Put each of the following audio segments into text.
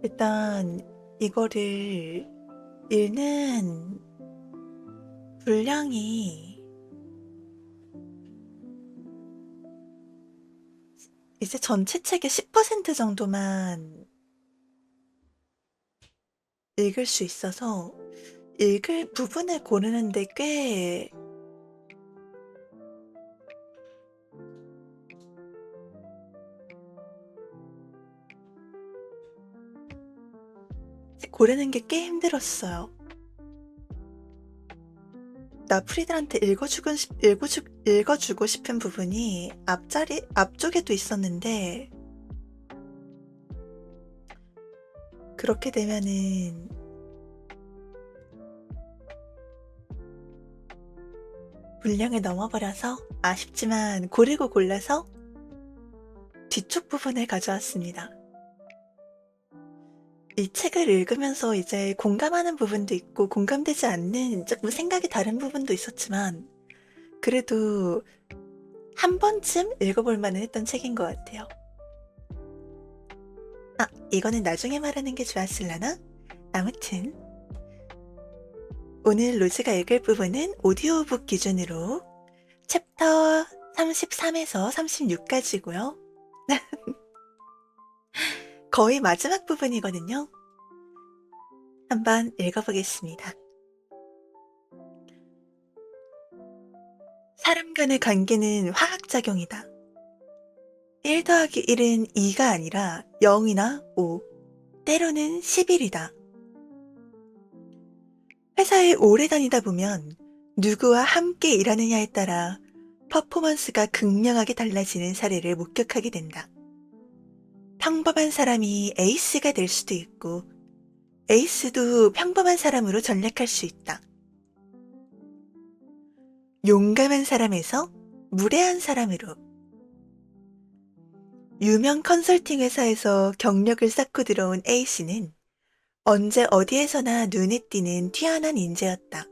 일단 이거를 읽는 분량이 이제 전체 책의 10% 정도만 읽을 수 있어서 읽을 부분을 고르는데 꽤 고르는 게 꽤 힘들었어요. 나프리들한테 읽어주고 싶은 부분이 앞쪽에도 있었는데, 그렇게 되면은 분량을 넘어버려서 아쉽지만 고르고 골라서 뒤쪽 부분을 가져왔습니다. 이 책을 읽으면서 이제 공감하는 부분도 있고 공감되지 않는 조금 생각이 다른 부분도 있었지만, 그래도 한 번쯤 읽어볼 만은 했던 책인 것 같아요. 이거는 나중에 말하는 게 좋았을라나? 아무튼 오늘 로즈가 읽을 부분은 오디오북 기준으로 챕터 33에서 36까지고요. 거의 마지막 부분이거든요. 한번 읽어보겠습니다. 사람 간의 관계는 화학작용이다. 1 더하기 1은 2가 아니라 0이나 5, 때로는 11이다. 회사에 오래 다니다 보면 누구와 함께 일하느냐에 따라 퍼포먼스가 극명하게 달라지는 사례를 목격하게 된다. 평범한 사람이 에이스가 될 수도 있고, 에이스도 평범한 사람으로 전락할 수 있다. 용감한 사람에서 무례한 사람으로. 유명 컨설팅 회사에서 경력을 쌓고 들어온 A씨는 언제 어디에서나 눈에 띄는 뛰어난 인재였다.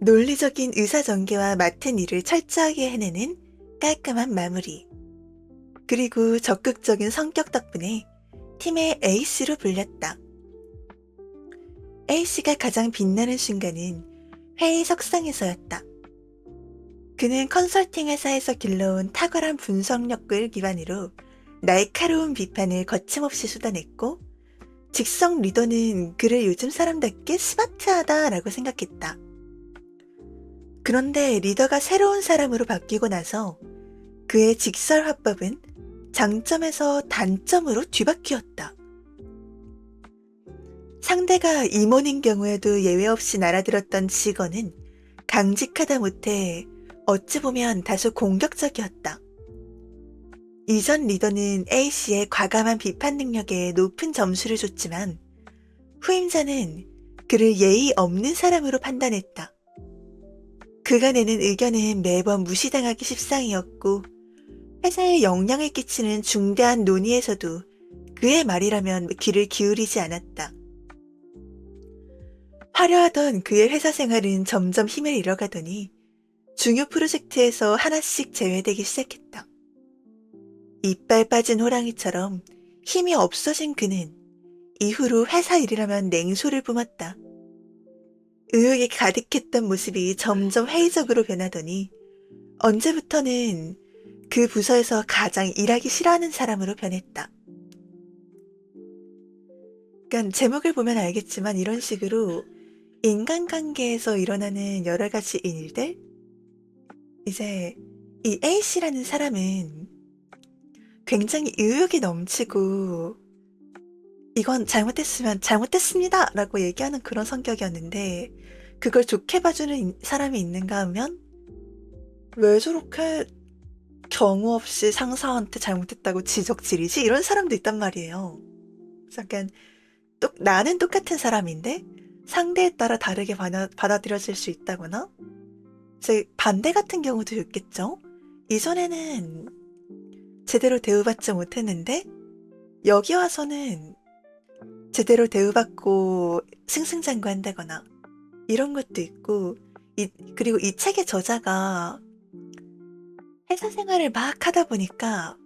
논리적인 의사전개와 맡은 일을 철저하게 해내는 깔끔한 마무리. 그리고 적극적인 성격 덕분에 팀의 에이스로 불렸다. A씨가 가장 빛나는 순간은 회의 석상에서였다. 그는 컨설팅 회사에서 길러온 탁월한 분석력을 기반으로 날카로운 비판을 거침없이 쏟아냈고, 직성 리더는 그를 요즘 사람답게 스마트하다라고 생각했다. 그런데 리더가 새로운 사람으로 바뀌고 나서 그의 직설 화법은 장점에서 단점으로 뒤바뀌었다. 상대가 임원인 경우에도 예외 없이 날아들었던 직원은 강직하다 못해 어찌 보면 다소 공격적이었다. 이전 리더는 A씨의 과감한 비판 능력에 높은 점수를 줬지만, 후임자는 그를 예의 없는 사람으로 판단했다. 그가 내는 의견은 매번 무시당하기 십상이었고, 회사에 영향을 끼치는 중대한 논의에서도 그의 말이라면 귀를 기울이지 않았다. 화려하던 그의 회사 생활은 점점 힘을 잃어가더니 중요 프로젝트에서 하나씩 제외되기 시작했다. 이빨 빠진 호랑이처럼 힘이 없어진 그는 이후로 회사 일이라면 냉소를 뿜었다. 의욕이 가득했던 모습이 점점 회의적으로 변하더니 언제부터는 그 부서에서 가장 일하기 싫어하는 사람으로 변했다. 그러니까 제목을 보면 알겠지만 이런 식으로 인간관계에서 일어나는 여러 가지 일들, 이제 이 A씨라는 사람은 굉장히 의욕이 넘치고 이건 잘못했으면 잘못했습니다 라고 얘기하는 그런 성격이었는데, 그걸 좋게 봐주는 사람이 있는가 하면 왜 저렇게 경우 없이 상사한테 잘못했다고 지적질이지? 이런 사람도 있단 말이에요. 그래서 약간 나는 똑같은 사람인데 상대에 따라 다르게 받아들여질 수 있다거나, 이제 반대 같은 경우도 있겠죠. 이전에는 제대로 대우받지 못했는데 여기 와서는 제대로 대우받고 승승장구한다거나 이런 것도 있고, 그리고 이 책의 저자가 회사 생활을 막 하다 보니까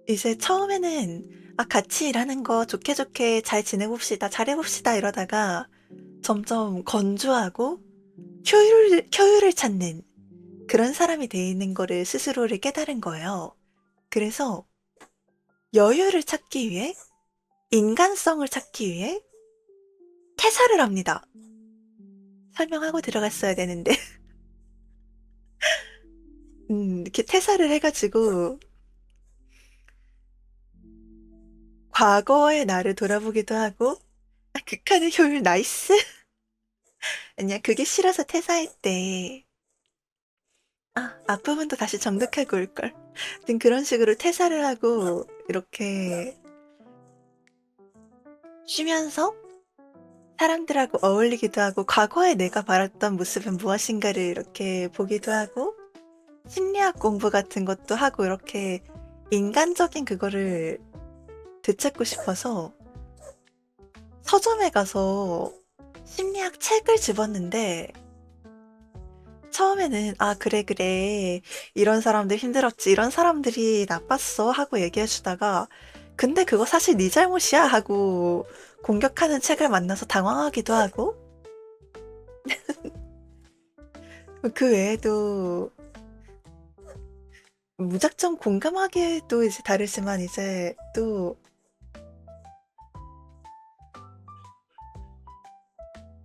이제 처음에는 같이 일하는 거 좋게 좋게 잘 지내봅시다, 잘해봅시다 이러다가 점점 건조하고 효율을 찾는 그런 사람이 돼 있는 거를 스스로를 깨달은 거예요. 그래서 여유를 찾기 위해, 인간성을 찾기 위해 퇴사를 합니다. 설명하고 들어갔어야 되는데. 이렇게 퇴사를 해가지고 과거의 나를 돌아보기도 하고, 극한의 효율 나이스? 아니야, 그게 싫어서 퇴사했대. 앞부분도 다시 정독하고 올걸. 아무튼 그런 식으로 퇴사를 하고 이렇게 쉬면서 사람들하고 어울리기도 하고 과거에 내가 바랐던 모습은 무엇인가를 이렇게 보기도 하고 심리학 공부 같은 것도 하고 이렇게 인간적인 그거를 되찾고 싶어서 서점에 가서 심리학 책을 집었는데 처음에는 그래 이런 사람들 힘들었지 이런 사람들이 나빴어 하고 얘기해주다가 근데 그거 사실 네 잘못이야 하고 공격하는 책을 만나서 당황하기도 하고 그 외에도 무작정 공감하기에도 이제 다르지만 이제 또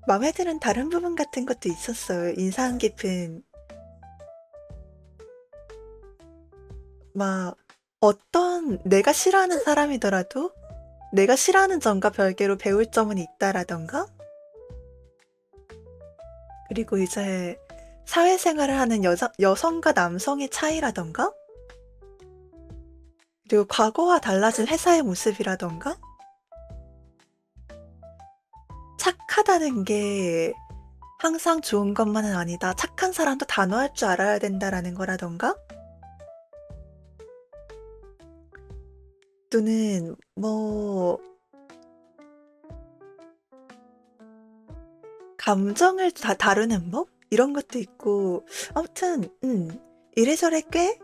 마음에 드는 다른 부분 같은 것도 있었어요. 인상 깊은 막 어떤 내가 싫어하는 사람이더라도 내가 싫어하는 점과 별개로 배울 점은 있다라던가 그리고 이제 사회생활을 하는 여성과 남성의 차이라던가 그리고 과거와 달라진 회사의 모습이라던가 착하다는 게 항상 좋은 것만은 아니다. 착한 사람도 단호할 줄 알아야 된다라는 거라던가 또는 뭐 감정을 다루는 법? 이런 것도 있고 아무튼 이래저래 꽤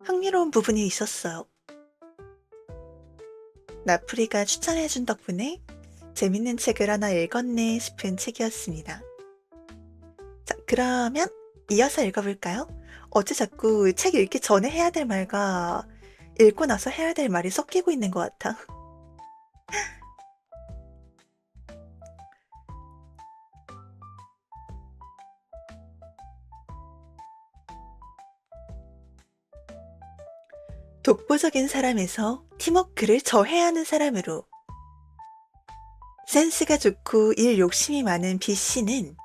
흥미로운 부분이 있었어요. 나프리가 추천해준 덕분에 재밌는 책을 하나 읽었네 싶은 책이었습니다. 자, 그러면 이어서 읽어볼까요? 어째 자꾸 책 읽기 전에 해야 될 말과 읽고 나서 해야 될 말이 섞이고 있는 것 같아. 독보적인 사람에서 팀워크를 저해하는 사람으로 센스가 좋고 일 욕심이 많은 B씨는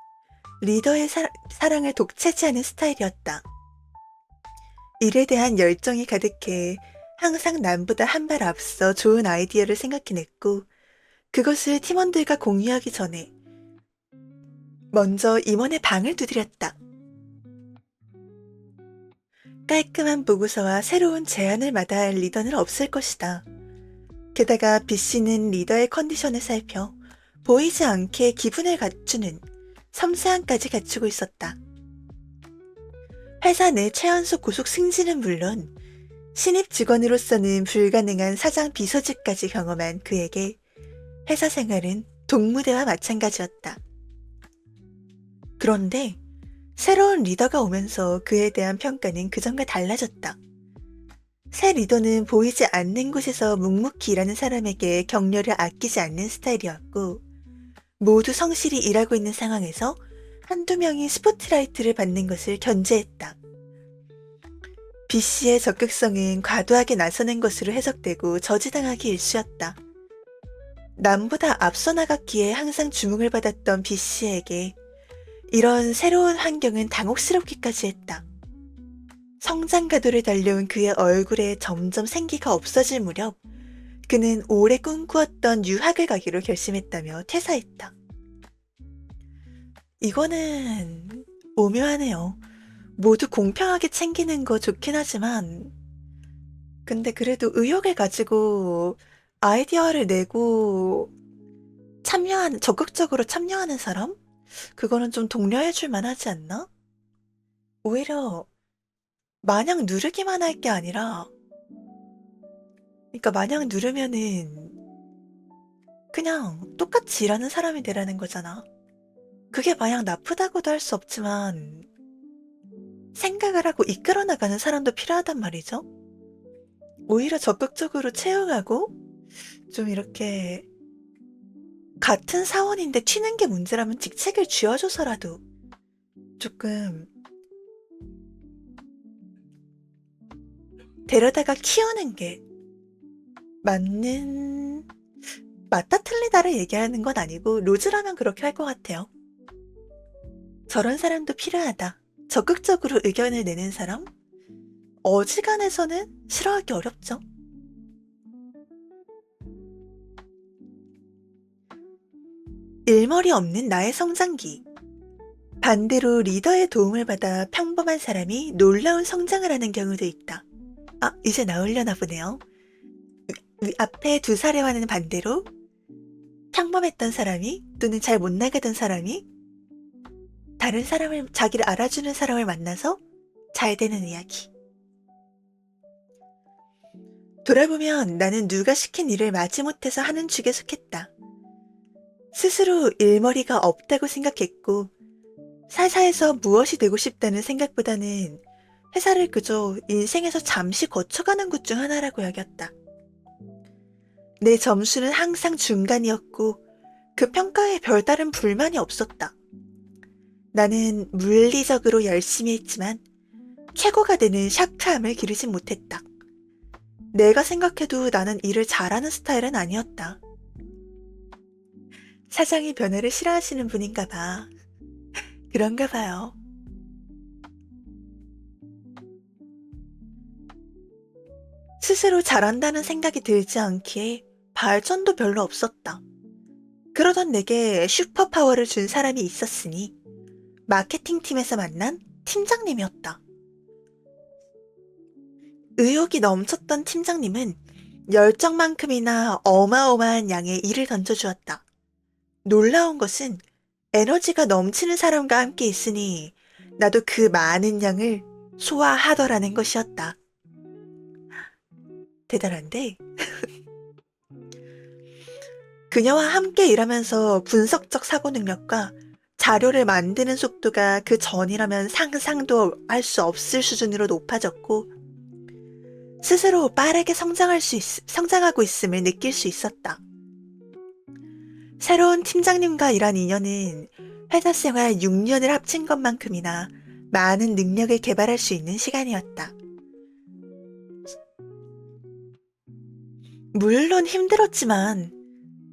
리더의 사랑을 독차지하는 스타일이었다. 일에 대한 열정이 가득해 항상 남보다 한 발 앞서 좋은 아이디어를 생각해냈고 그것을 팀원들과 공유하기 전에 먼저 임원의 방을 두드렸다. 깔끔한 보고서와 새로운 제안을 마다할 리더는 없을 것이다. 게다가 B씨는 리더의 컨디션을 살펴 보이지 않게 기분을 갖추는 섬세함까지 갖추고 있었다. 회사 내 최연소 고속 승진은 물론 신입 직원으로서는 불가능한 사장 비서직까지 경험한 그에게 회사 생활은 동무대와 마찬가지였다. 그런데 새로운 리더가 오면서 그에 대한 평가는 그전과 달라졌다. 새 리더는 보이지 않는 곳에서 묵묵히 일하는 사람에게 격려를 아끼지 않는 스타일이었고 모두 성실히 일하고 있는 상황에서 한두 명이 스포트라이트를 받는 것을 견제했다. B씨의 적극성은 과도하게 나서는 것으로 해석되고 저지당하기 일쑤였다. 남보다 앞서 나갔기에 항상 주목을 받았던 B씨에게 이런 새로운 환경은 당혹스럽기까지 했다. 성장가도를 달려온 그의 얼굴에 점점 생기가 없어질 무렵 그는 오래 꿈꾸었던 유학을 가기로 결심했다며 퇴사했다. 이거는 오묘하네요. 모두 공평하게 챙기는 거 좋긴 하지만 근데 그래도 의욕을 가지고 아이디어를 내고 적극적으로 참여하는 사람? 그거는 좀 독려해줄 만하지 않나? 오히려 마냥 누르기만 할 게 아니라, 그러니까 마냥 누르면은 그냥 똑같이 일하는 사람이 되라는 거잖아. 그게 마냥 나쁘다고도 할 수 없지만 생각을 하고 이끌어 나가는 사람도 필요하단 말이죠. 오히려 적극적으로 채용하고 좀 이렇게 같은 사원인데 튀는 게 문제라면 직책을 쥐어줘서라도 조금 데려다가 키우는 게 맞는, 맞다 틀리다를 얘기하는 건 아니고 로즈라면 그렇게 할 것 같아요. 저런 사람도 필요하다. 적극적으로 의견을 내는 사람? 어지간해서는 싫어하기 어렵죠. 일머리 없는 나의 성장기. 반대로 리더의 도움을 받아 평범한 사람이 놀라운 성장을 하는 경우도 있다. 아, 이제 나오려나 보네요. 앞에 두 사례와는 반대로 평범했던 사람이 또는 잘 못 나가던 사람이 다른 사람을, 자기를 알아주는 사람을 만나서 잘 되는 이야기. 돌아보면 나는 누가 시킨 일을 마지못해서 하는 축에 속했다. 스스로 일머리가 없다고 생각했고 사사에서 무엇이 되고 싶다는 생각보다는 회사를 그저 인생에서 잠시 거쳐가는 것 중 하나라고 여겼다. 내 점수는 항상 중간이었고 그 평가에 별다른 불만이 없었다. 나는 물리적으로 열심히 했지만 최고가 되는 샤크함을 기르진 못했다. 내가 생각해도 나는 일을 잘하는 스타일은 아니었다. 사장이 변화를 싫어하시는 분인가 봐. 그런가 봐요. 스스로 잘한다는 생각이 들지 않기에 발전도 별로 없었다. 그러던 내게 슈퍼파워를 준 사람이 있었으니 마케팅팀에서 만난 팀장님이었다. 의욕이 넘쳤던 팀장님은 열정만큼이나 어마어마한 양의 일을 던져주었다. 놀라운 것은 에너지가 넘치는 사람과 함께 있으니 나도 그 많은 양을 소화하더라는 것이었다. 대단한데? 그녀와 함께 일하면서 분석적 사고 능력과 자료를 만드는 속도가 그 전이라면 상상도 할 수 없을 수준으로 높아졌고 스스로 빠르게 성장하고 있음을 느낄 수 있었다. 새로운 팀장님과 일한 인연은 회사 생활 6년을 합친 것만큼이나 많은 능력을 개발할 수 있는 시간이었다. 물론 힘들었지만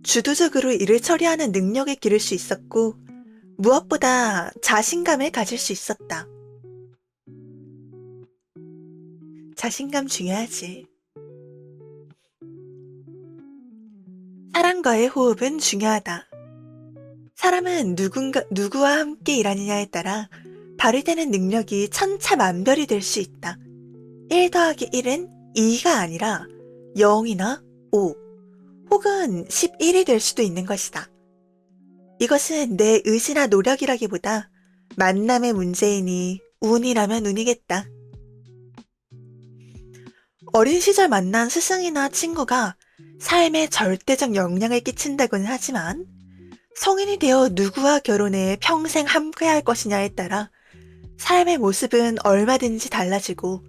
주도적으로 일을 처리하는 능력을 기를 수 있었고 무엇보다 자신감을 가질 수 있었다. 자신감 중요하지. 사람과의 호흡은 중요하다. 사람은 누구와 함께 일하느냐에 따라 발휘되는 능력이 천차만별이 될 수 있다. 1 더하기 1은 2가 아니라 0이나 5 혹은 11이 될 수도 있는 것이다. 이것은 내 의지나 노력이라기보다 만남의 문제이니 운이라면 운이겠다. 어린 시절 만난 스승이나 친구가 삶에 절대적 영향을 끼친다고는 하지만 성인이 되어 누구와 결혼해 평생 함께할 것이냐에 따라 삶의 모습은 얼마든지 달라지고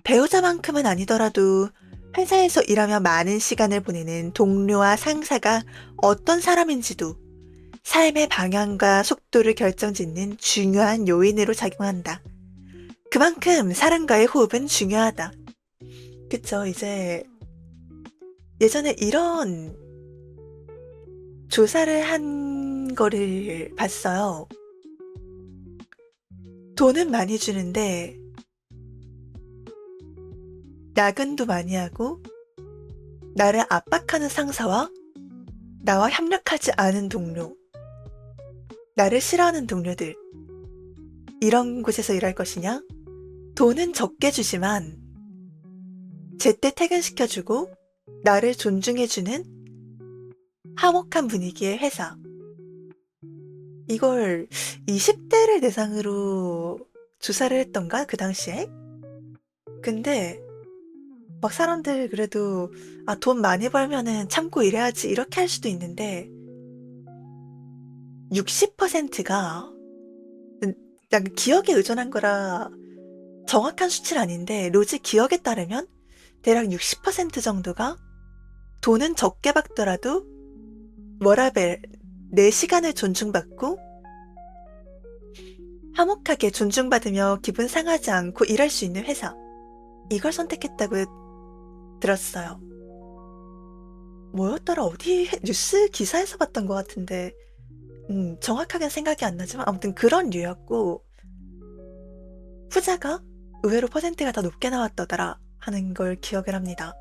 배우자만큼은 아니더라도 회사에서 일하며 많은 시간을 보내는 동료와 상사가 어떤 사람인지도 삶의 방향과 속도를 결정짓는 중요한 요인으로 작용한다. 그만큼 사람과의 호흡은 중요하다. 그쵸, 이제 예전에 이런 조사를 한 거를 봤어요. 돈은 많이 주는데 야근도 많이 하고 나를 압박하는 상사와 나와 협력하지 않은 동료, 나를 싫어하는 동료들, 이런 곳에서 일할 것이냐? 돈은 적게 주지만 제때 퇴근시켜주고 나를 존중해주는 화목한 분위기의 회사. 이걸 20대를 대상으로 조사를 했던가? 그 당시에? 근데 막 사람들 그래도 돈 많이 벌면은 참고 일해야지 이렇게 할 수도 있는데 60%가 약간 기억에 의존한 거라 정확한 수치는 아닌데 로지 기억에 따르면 대략 60% 정도가 돈은 적게 받더라도 워라밸, 내 시간을 존중받고 화목하게 존중받으며 기분 상하지 않고 일할 수 있는 회사, 이걸 선택했다고 들었어요. 뭐였더라? 어디 뉴스 기사에서 봤던 것 같은데 정확하게 생각이 안 나지만 아무튼 그런 류였고 후자가 의외로 퍼센트가 더 높게 나왔더라 하는 걸 기억을 합니다.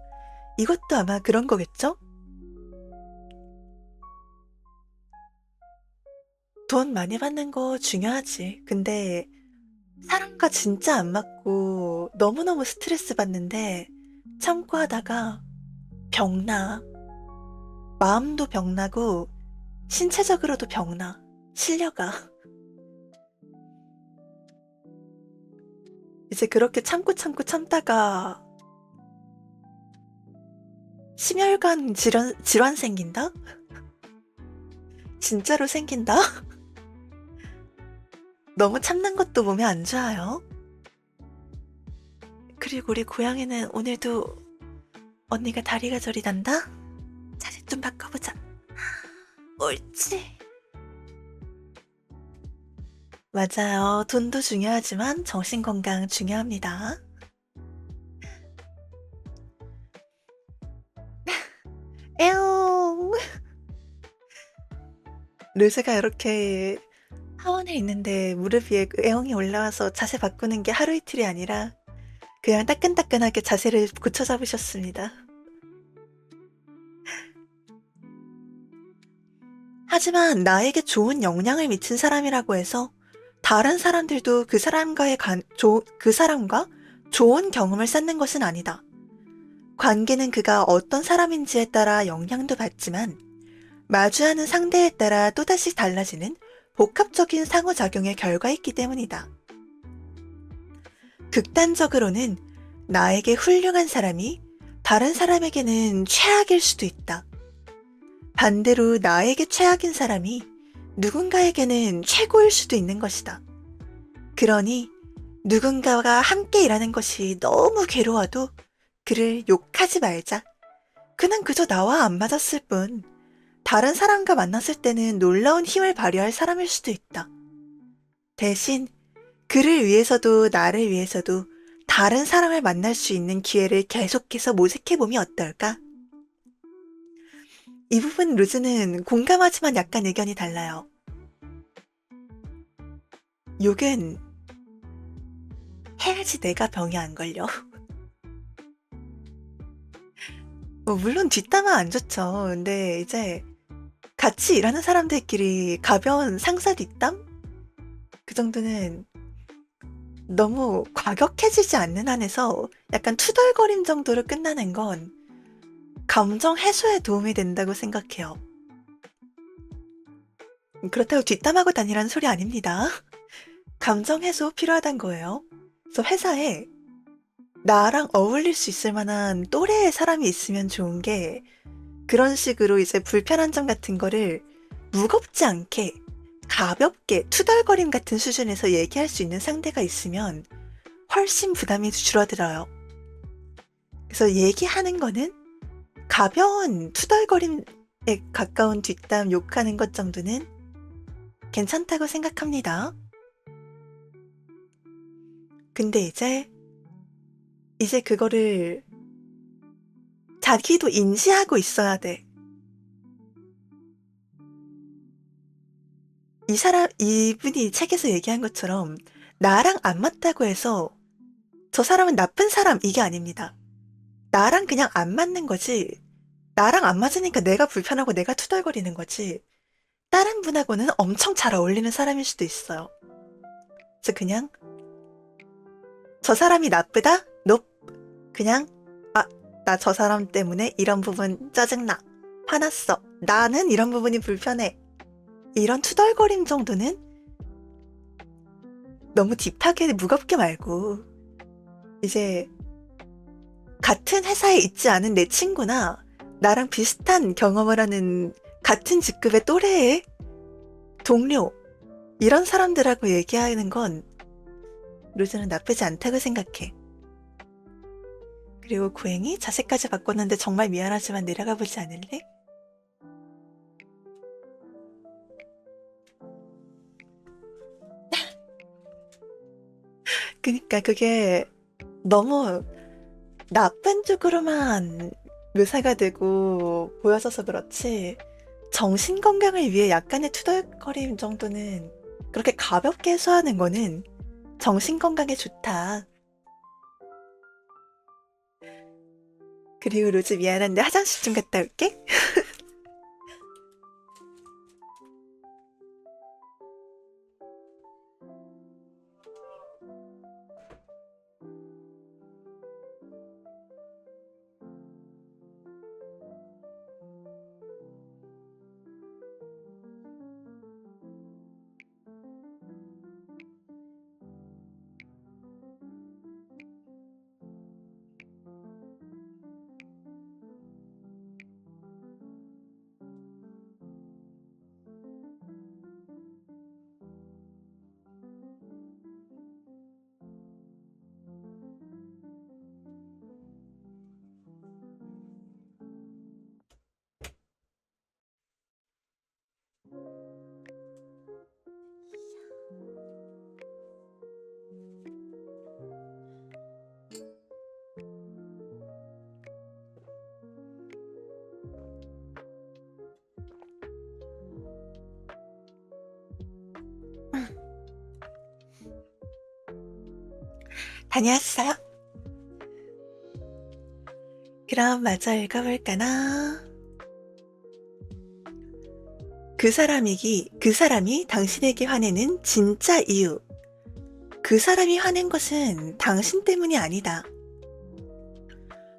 이것도 아마 그런 거겠죠? 돈 많이 받는 거 중요하지. 근데 사람과 진짜 안 맞고 너무너무 스트레스 받는데 참고 하다가 병나. 마음도 병나고 신체적으로도 병나. 실려가. 이제 그렇게 참고 참다가 심혈관 질환 생긴다? 진짜로 생긴다? 너무 참는 것도 몸에 안 좋아요. 그리고 우리 고양이는 오늘도 언니가 다리가 저리단다? 자세 좀 바꿔보자. 옳지. 맞아요. 돈도 중요하지만 정신건강 중요합니다. 에옹. 르세가 이렇게 하원에 있는데 무릎 위에 그 애엉이 올라와서 자세 바꾸는 게 하루 이틀이 아니라 그냥 따끈따끈하게 자세를 고쳐 잡으셨습니다. 하지만 나에게 좋은 영향을 미친 사람이라고 해서 다른 사람들도 그 사람과 좋은 경험을 쌓는 것은 아니다. 관계는 그가 어떤 사람인지에 따라 영향도 받지만 마주하는 상대에 따라 또다시 달라지는 복합적인 상호작용의 결과이기 때문이다. 극단적으로는 나에게 훌륭한 사람이 다른 사람에게는 최악일 수도 있다. 반대로 나에게 최악인 사람이 누군가에게는 최고일 수도 있는 것이다. 그러니 누군가와 함께 일하는 것이 너무 괴로워도 그를 욕하지 말자. 그는 그저 나와 안 맞았을 뿐 다른 사람과 만났을 때는 놀라운 힘을 발휘할 사람일 수도 있다. 대신 그를 위해서도 나를 위해서도 다른 사람을 만날 수 있는 기회를 계속해서 모색해보면 어떨까? 이 부분 루즈는 공감하지만 약간 의견이 달라요. 욕은 해야지 내가 병이 안 걸려. 물론 뒷담화 안 좋죠. 근데 이제 같이 일하는 사람들끼리 가벼운 상사 뒷담? 그 정도는 너무 과격해지지 않는 한에서 약간 투덜거림 정도로 끝나는 건 감정 해소에 도움이 된다고 생각해요. 그렇다고 뒷담하고 다니라는 소리 아닙니다. 감정 해소 필요하단 거예요. 그래서 회사에 나랑 어울릴 수 있을 만한 또래의 사람이 있으면 좋은 게 그런 식으로 이제 불편한 점 같은 거를 무겁지 않게 가볍게 투덜거림 같은 수준에서 얘기할 수 있는 상대가 있으면 훨씬 부담이 줄어들어요. 그래서 얘기하는 거는 가벼운 투덜거림에 가까운 뒷담 욕하는 것 정도는 괜찮다고 생각합니다. 근데 이제 그거를 자기도 인지하고 있어야 돼. 이분이 책에서 얘기한 것처럼 나랑 안 맞다고 해서 저 사람은 나쁜 사람 이게 아닙니다. 나랑 그냥 안 맞는 거지. 나랑 안 맞으니까 내가 불편하고 내가 투덜거리는 거지. 다른 분하고는 엄청 잘 어울리는 사람일 수도 있어요. 그래서 그냥 저 사람이 나쁘다? nope. 그냥 나 저 사람 때문에 이런 부분 짜증나. 화났어. 나는 이런 부분이 불편해. 이런 투덜거림 정도는 너무 딥하게 무겁게 말고 이제 같은 회사에 있지 않은 내 친구나 나랑 비슷한 경험을 하는 같은 직급의 또래의 동료, 이런 사람들하고 얘기하는 건 루즈는 나쁘지 않다고 생각해. 그리고 고행이 자세까지 바꿨는데 정말 미안하지만 내려가 보지 않을래? 그니까 그게 너무 나쁜 쪽으로만 묘사가 되고 보여져서 그렇지, 정신건강을 위해 약간의 투덜거림 정도는, 그렇게 가볍게 해소하는 거는 정신건강에 좋다. 그리고 로즈 미안한데 화장실 좀 갔다 올게. 다녀왔어요? 그럼 마저 읽어볼까나? 그 사람이 당신에게 화내는 진짜 이유. 그 사람이 화낸 것은 당신 때문이 아니다.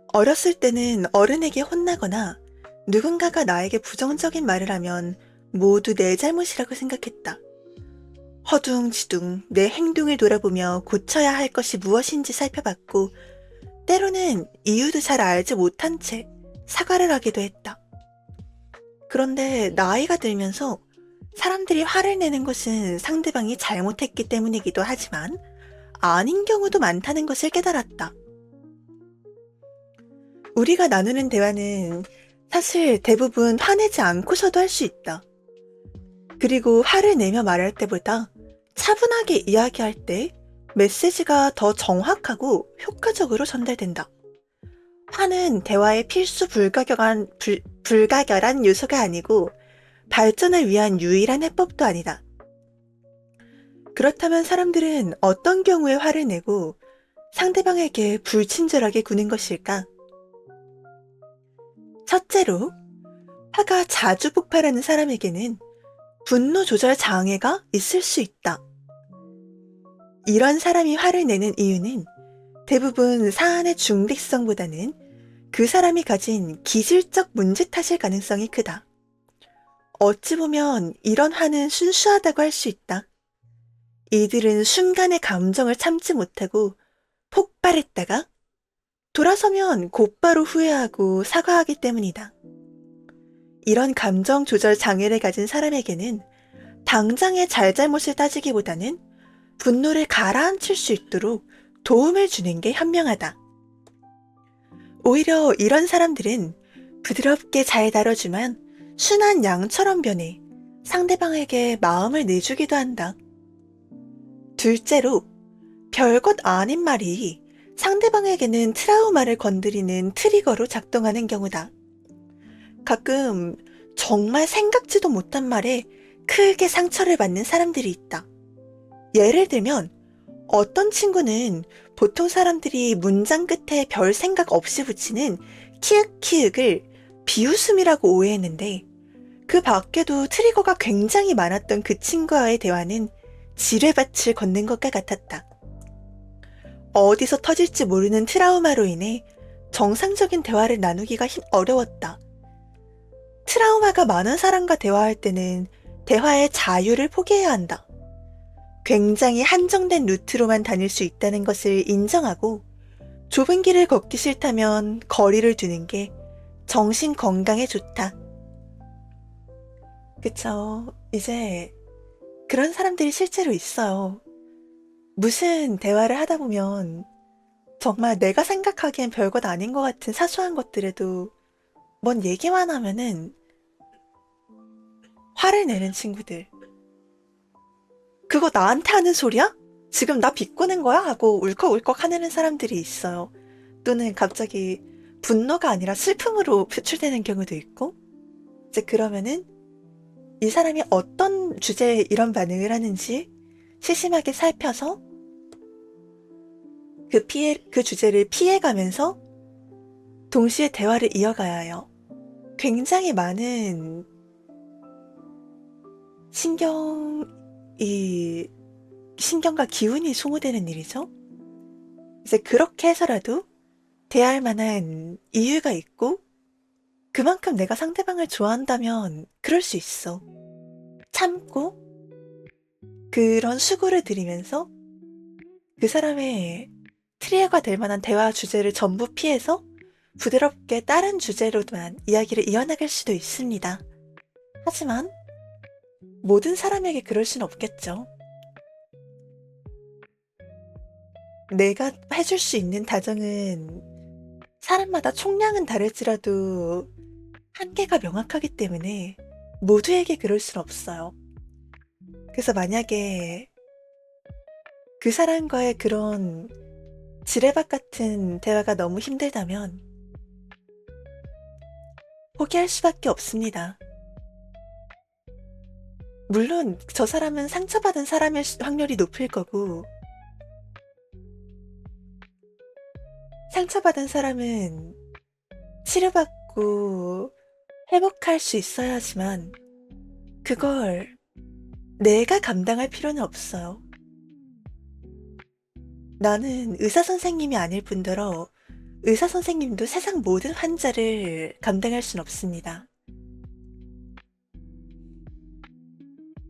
어렸을 때는 어른에게 혼나거나 누군가가 나에게 부정적인 말을 하면 모두 내 잘못이라고 생각했다. 허둥지둥 내 행동을 돌아보며 고쳐야 할 것이 무엇인지 살펴봤고, 때로는 이유도 잘 알지 못한 채 사과를 하기도 했다. 그런데 나이가 들면서 사람들이 화를 내는 것은 상대방이 잘못했기 때문이기도 하지만 아닌 경우도 많다는 것을 깨달았다. 우리가 나누는 대화는 사실 대부분 화내지 않고서도 할 수 있다. 그리고 화를 내며 말할 때보다 차분하게 이야기할 때 메시지가 더 정확하고 효과적으로 전달된다. 화는 대화의 필수 불가결한 요소가 아니고 발전을 위한 유일한 해법도 아니다. 그렇다면 사람들은 어떤 경우에 화를 내고 상대방에게 불친절하게 구는 것일까? 첫째로, 화가 자주 폭발하는 사람에게는 분노 조절 장애가 있을 수 있다. 이런 사람이 화를 내는 이유는 대부분 사안의 중대성보다는 그 사람이 가진 기질적 문제 탓일 가능성이 크다. 어찌 보면 이런 화는 순수하다고 할 수 있다. 이들은 순간의 감정을 참지 못하고 폭발했다가 돌아서면 곧바로 후회하고 사과하기 때문이다. 이런 감정 조절 장애를 가진 사람에게는 당장의 잘잘못을 따지기보다는 분노를 가라앉힐 수 있도록 도움을 주는 게 현명하다. 오히려 이런 사람들은 부드럽게 잘 다뤄주면 순한 양처럼 변해 상대방에게 마음을 내주기도 한다. 둘째로, 별것 아닌 말이 상대방에게는 트라우마를 건드리는 트리거로 작동하는 경우다. 가끔 정말 생각지도 못한 말에 크게 상처를 받는 사람들이 있다. 예를 들면 어떤 친구는 보통 사람들이 문장 끝에 별 생각 없이 붙이는 키읔키읔을 비웃음이라고 오해했는데, 그 밖에도 트리거가 굉장히 많았던 그 친구와의 대화는 지뢰밭을 걷는 것과 같았다. 어디서 터질지 모르는 트라우마로 인해 정상적인 대화를 나누기가 어려웠다. 트라우마가 많은 사람과 대화할 때는 대화의 자유를 포기해야 한다. 굉장히 한정된 루트로만 다닐 수 있다는 것을 인정하고 좁은 길을 걷기 싫다면 거리를 두는 게 정신 건강에 좋다. 그쵸. 이제 그런 사람들이 실제로 있어요. 무슨 대화를 하다 보면 정말 내가 생각하기엔 별것 아닌 것 같은 사소한 것들에도 뭔 얘기만 하면은 화를 내는 친구들. 그거 나한테 하는 소리야? 지금 나 비꼬는 거야? 하고 울컥울컥 화내는 사람들이 있어요. 또는 갑자기 분노가 아니라 슬픔으로 표출되는 경우도 있고, 이제 그러면은 이 사람이 어떤 주제에 이런 반응을 하는지 세심하게 살펴서 그 주제를 피해가면서 동시에 대화를 이어가야 해요. 굉장히 많은 신경과 기운이 소모되는 일이죠. 이제 그렇게 해서라도 대할 만한 이유가 있고, 그만큼 내가 상대방을 좋아한다면 그럴 수 있어. 참고 그런 수고를 들이면서 그 사람의 트리거가 될 만한 대화 주제를 전부 피해서 부드럽게 다른 주제로만 이야기를 이어나갈 수도 있습니다. 하지만 모든 사람에게 그럴 순 없겠죠. 내가 해줄 수 있는 다정은 사람마다 총량은 다를지라도 한계가 명확하기 때문에 모두에게 그럴 순 없어요. 그래서 만약에 그 사람과의 그런 지레박 같은 대화가 너무 힘들다면 포기할 수밖에 없습니다. 물론 저 사람은 상처받은 사람일 확률이 높을 거고, 상처받은 사람은 치료받고 회복할 수 있어야 하지만 그걸 내가 감당할 필요는 없어요. 나는 의사 선생님이 아닐 뿐더러 의사 선생님도 세상 모든 환자를 감당할 순 없습니다.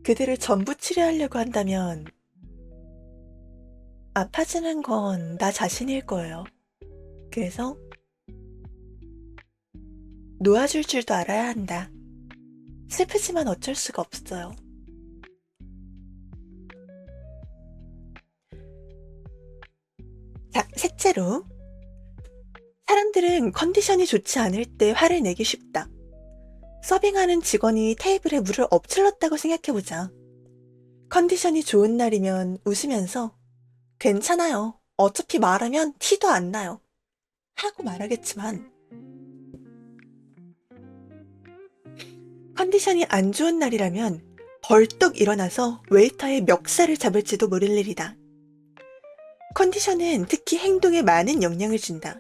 그들을 전부 치료하려고 한다면 아파지는 건 나 자신일 거예요. 그래서 놓아줄 줄도 알아야 한다. 슬프지만 어쩔 수가 없어요. 자, 셋째로, 사람들은 컨디션이 좋지 않을 때 화를 내기 쉽다. 서빙하는 직원이 테이블에 물을 엎질렀다고 생각해보자. 컨디션이 좋은 날이면 웃으면서 괜찮아요. 어차피 말하면 티도 안 나요. 하고 말하겠지만, 컨디션이 안 좋은 날이라면 벌떡 일어나서 웨이터의 멱살을 잡을지도 모를 일이다. 컨디션은 특히 행동에 많은 영향을 준다.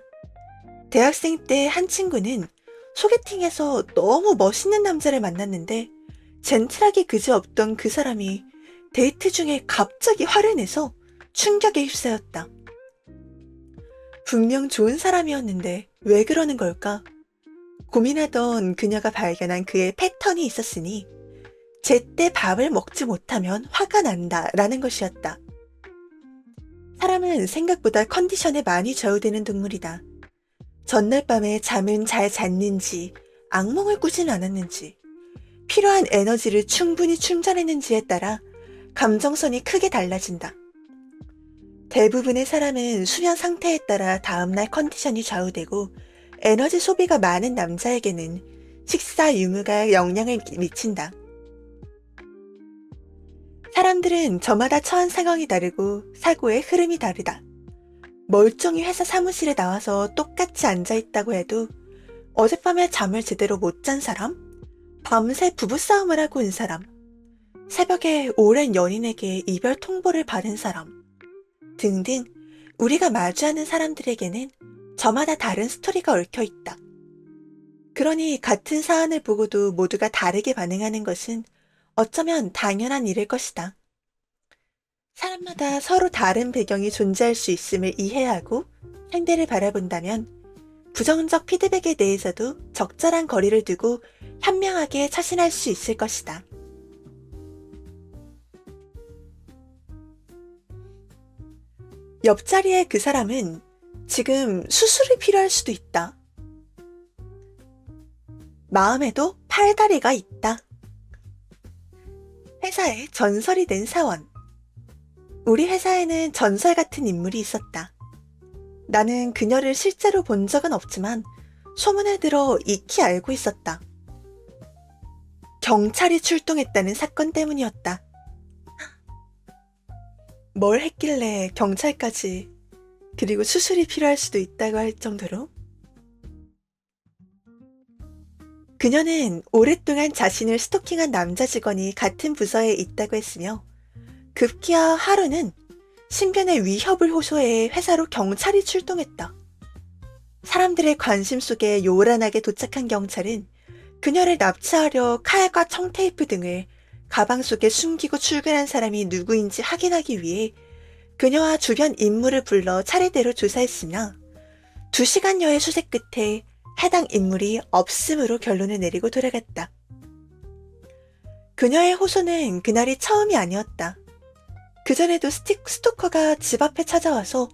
대학생 때 한 친구는 소개팅에서 너무 멋있는 남자를 만났는데 젠틀하게 그지없던 그 사람이 데이트 중에 갑자기 화를 내서 충격에 휩싸였다. 분명 좋은 사람이었는데 왜 그러는 걸까? 고민하던 그녀가 발견한 그의 패턴이 있었으니 제때 밥을 먹지 못하면 화가 난다라는 것이었다. 사람은 생각보다 컨디션에 많이 좌우되는 동물이다. 전날 밤에 잠은 잘 잤는지, 악몽을 꾸진 않았는지, 필요한 에너지를 충분히 충전했는지에 따라 감정선이 크게 달라진다. 대부분의 사람은 수면 상태에 따라 다음날 컨디션이 좌우되고, 에너지 소비가 많은 남자에게는 식사 유무가 영향을 미친다. 사람들은 저마다 처한 상황이 다르고 사고의 흐름이 다르다. 멀쩡히 회사 사무실에 나와서 똑같이 앉아있다고 해도 어젯밤에 잠을 제대로 못 잔 사람, 밤새 부부싸움을 하고 온 사람, 새벽에 오랜 연인에게 이별 통보를 받은 사람 등등 우리가 마주하는 사람들에게는 저마다 다른 스토리가 얽혀있다. 그러니 같은 사안을 보고도 모두가 다르게 반응하는 것은 어쩌면 당연한 일일 것이다. 사람마다 서로 다른 배경이 존재할 수 있음을 이해하고 상대를 바라본다면 부정적 피드백에 대해서도 적절한 거리를 두고 현명하게 처신할 수 있을 것이다. 옆자리의 그 사람은 지금 수술이 필요할 수도 있다. 마음에도 팔다리가 있다. 회사에 전설이 된 사원. 우리 회사에는 전설 같은 인물이 있었다. 나는 그녀를 실제로 본 적은 없지만 소문을 들어 익히 알고 있었다. 경찰이 출동했다는 사건 때문이었다. 뭘 했길래 경찰까지, 그리고 수술이 필요할 수도 있다고 할 정도로? 그녀는 오랫동안 자신을 스토킹한 남자 직원이 같은 부서에 있다고 했으며 급기야 하루는 신변의 위협을 호소해 회사로 경찰이 출동했다. 사람들의 관심 속에 요란하게 도착한 경찰은 그녀를 납치하려 칼과 청테이프 등을 가방 속에 숨기고 출근한 사람이 누구인지 확인하기 위해 그녀와 주변 인물을 불러 차례대로 조사했으나 2시간여의 수색 끝에 해당 인물이 없음으로 결론을 내리고 돌아갔다. 그녀의 호소는 그날이 처음이 아니었다. 그전에도 스토커가 집 앞에 찾아와서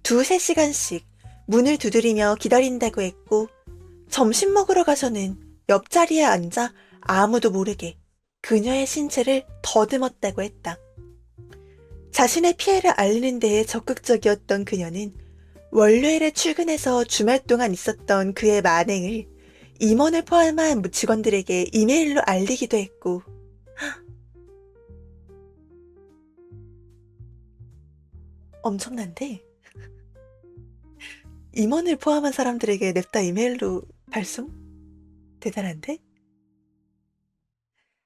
2~3시간씩 문을 두드리며 기다린다고 했고 점심 먹으러 가서는 옆자리에 앉아 아무도 모르게 그녀의 신체를 더듬었다고 했다. 자신의 피해를 알리는 데에 적극적이었던 그녀는 월요일에 출근해서 주말 동안 있었던 그의 만행을 임원을 포함한 직원들에게 이메일로 알리기도 했고 엄청난데? 임원을 포함한 사람들에게 냅다 이메일로 발송? 대단한데?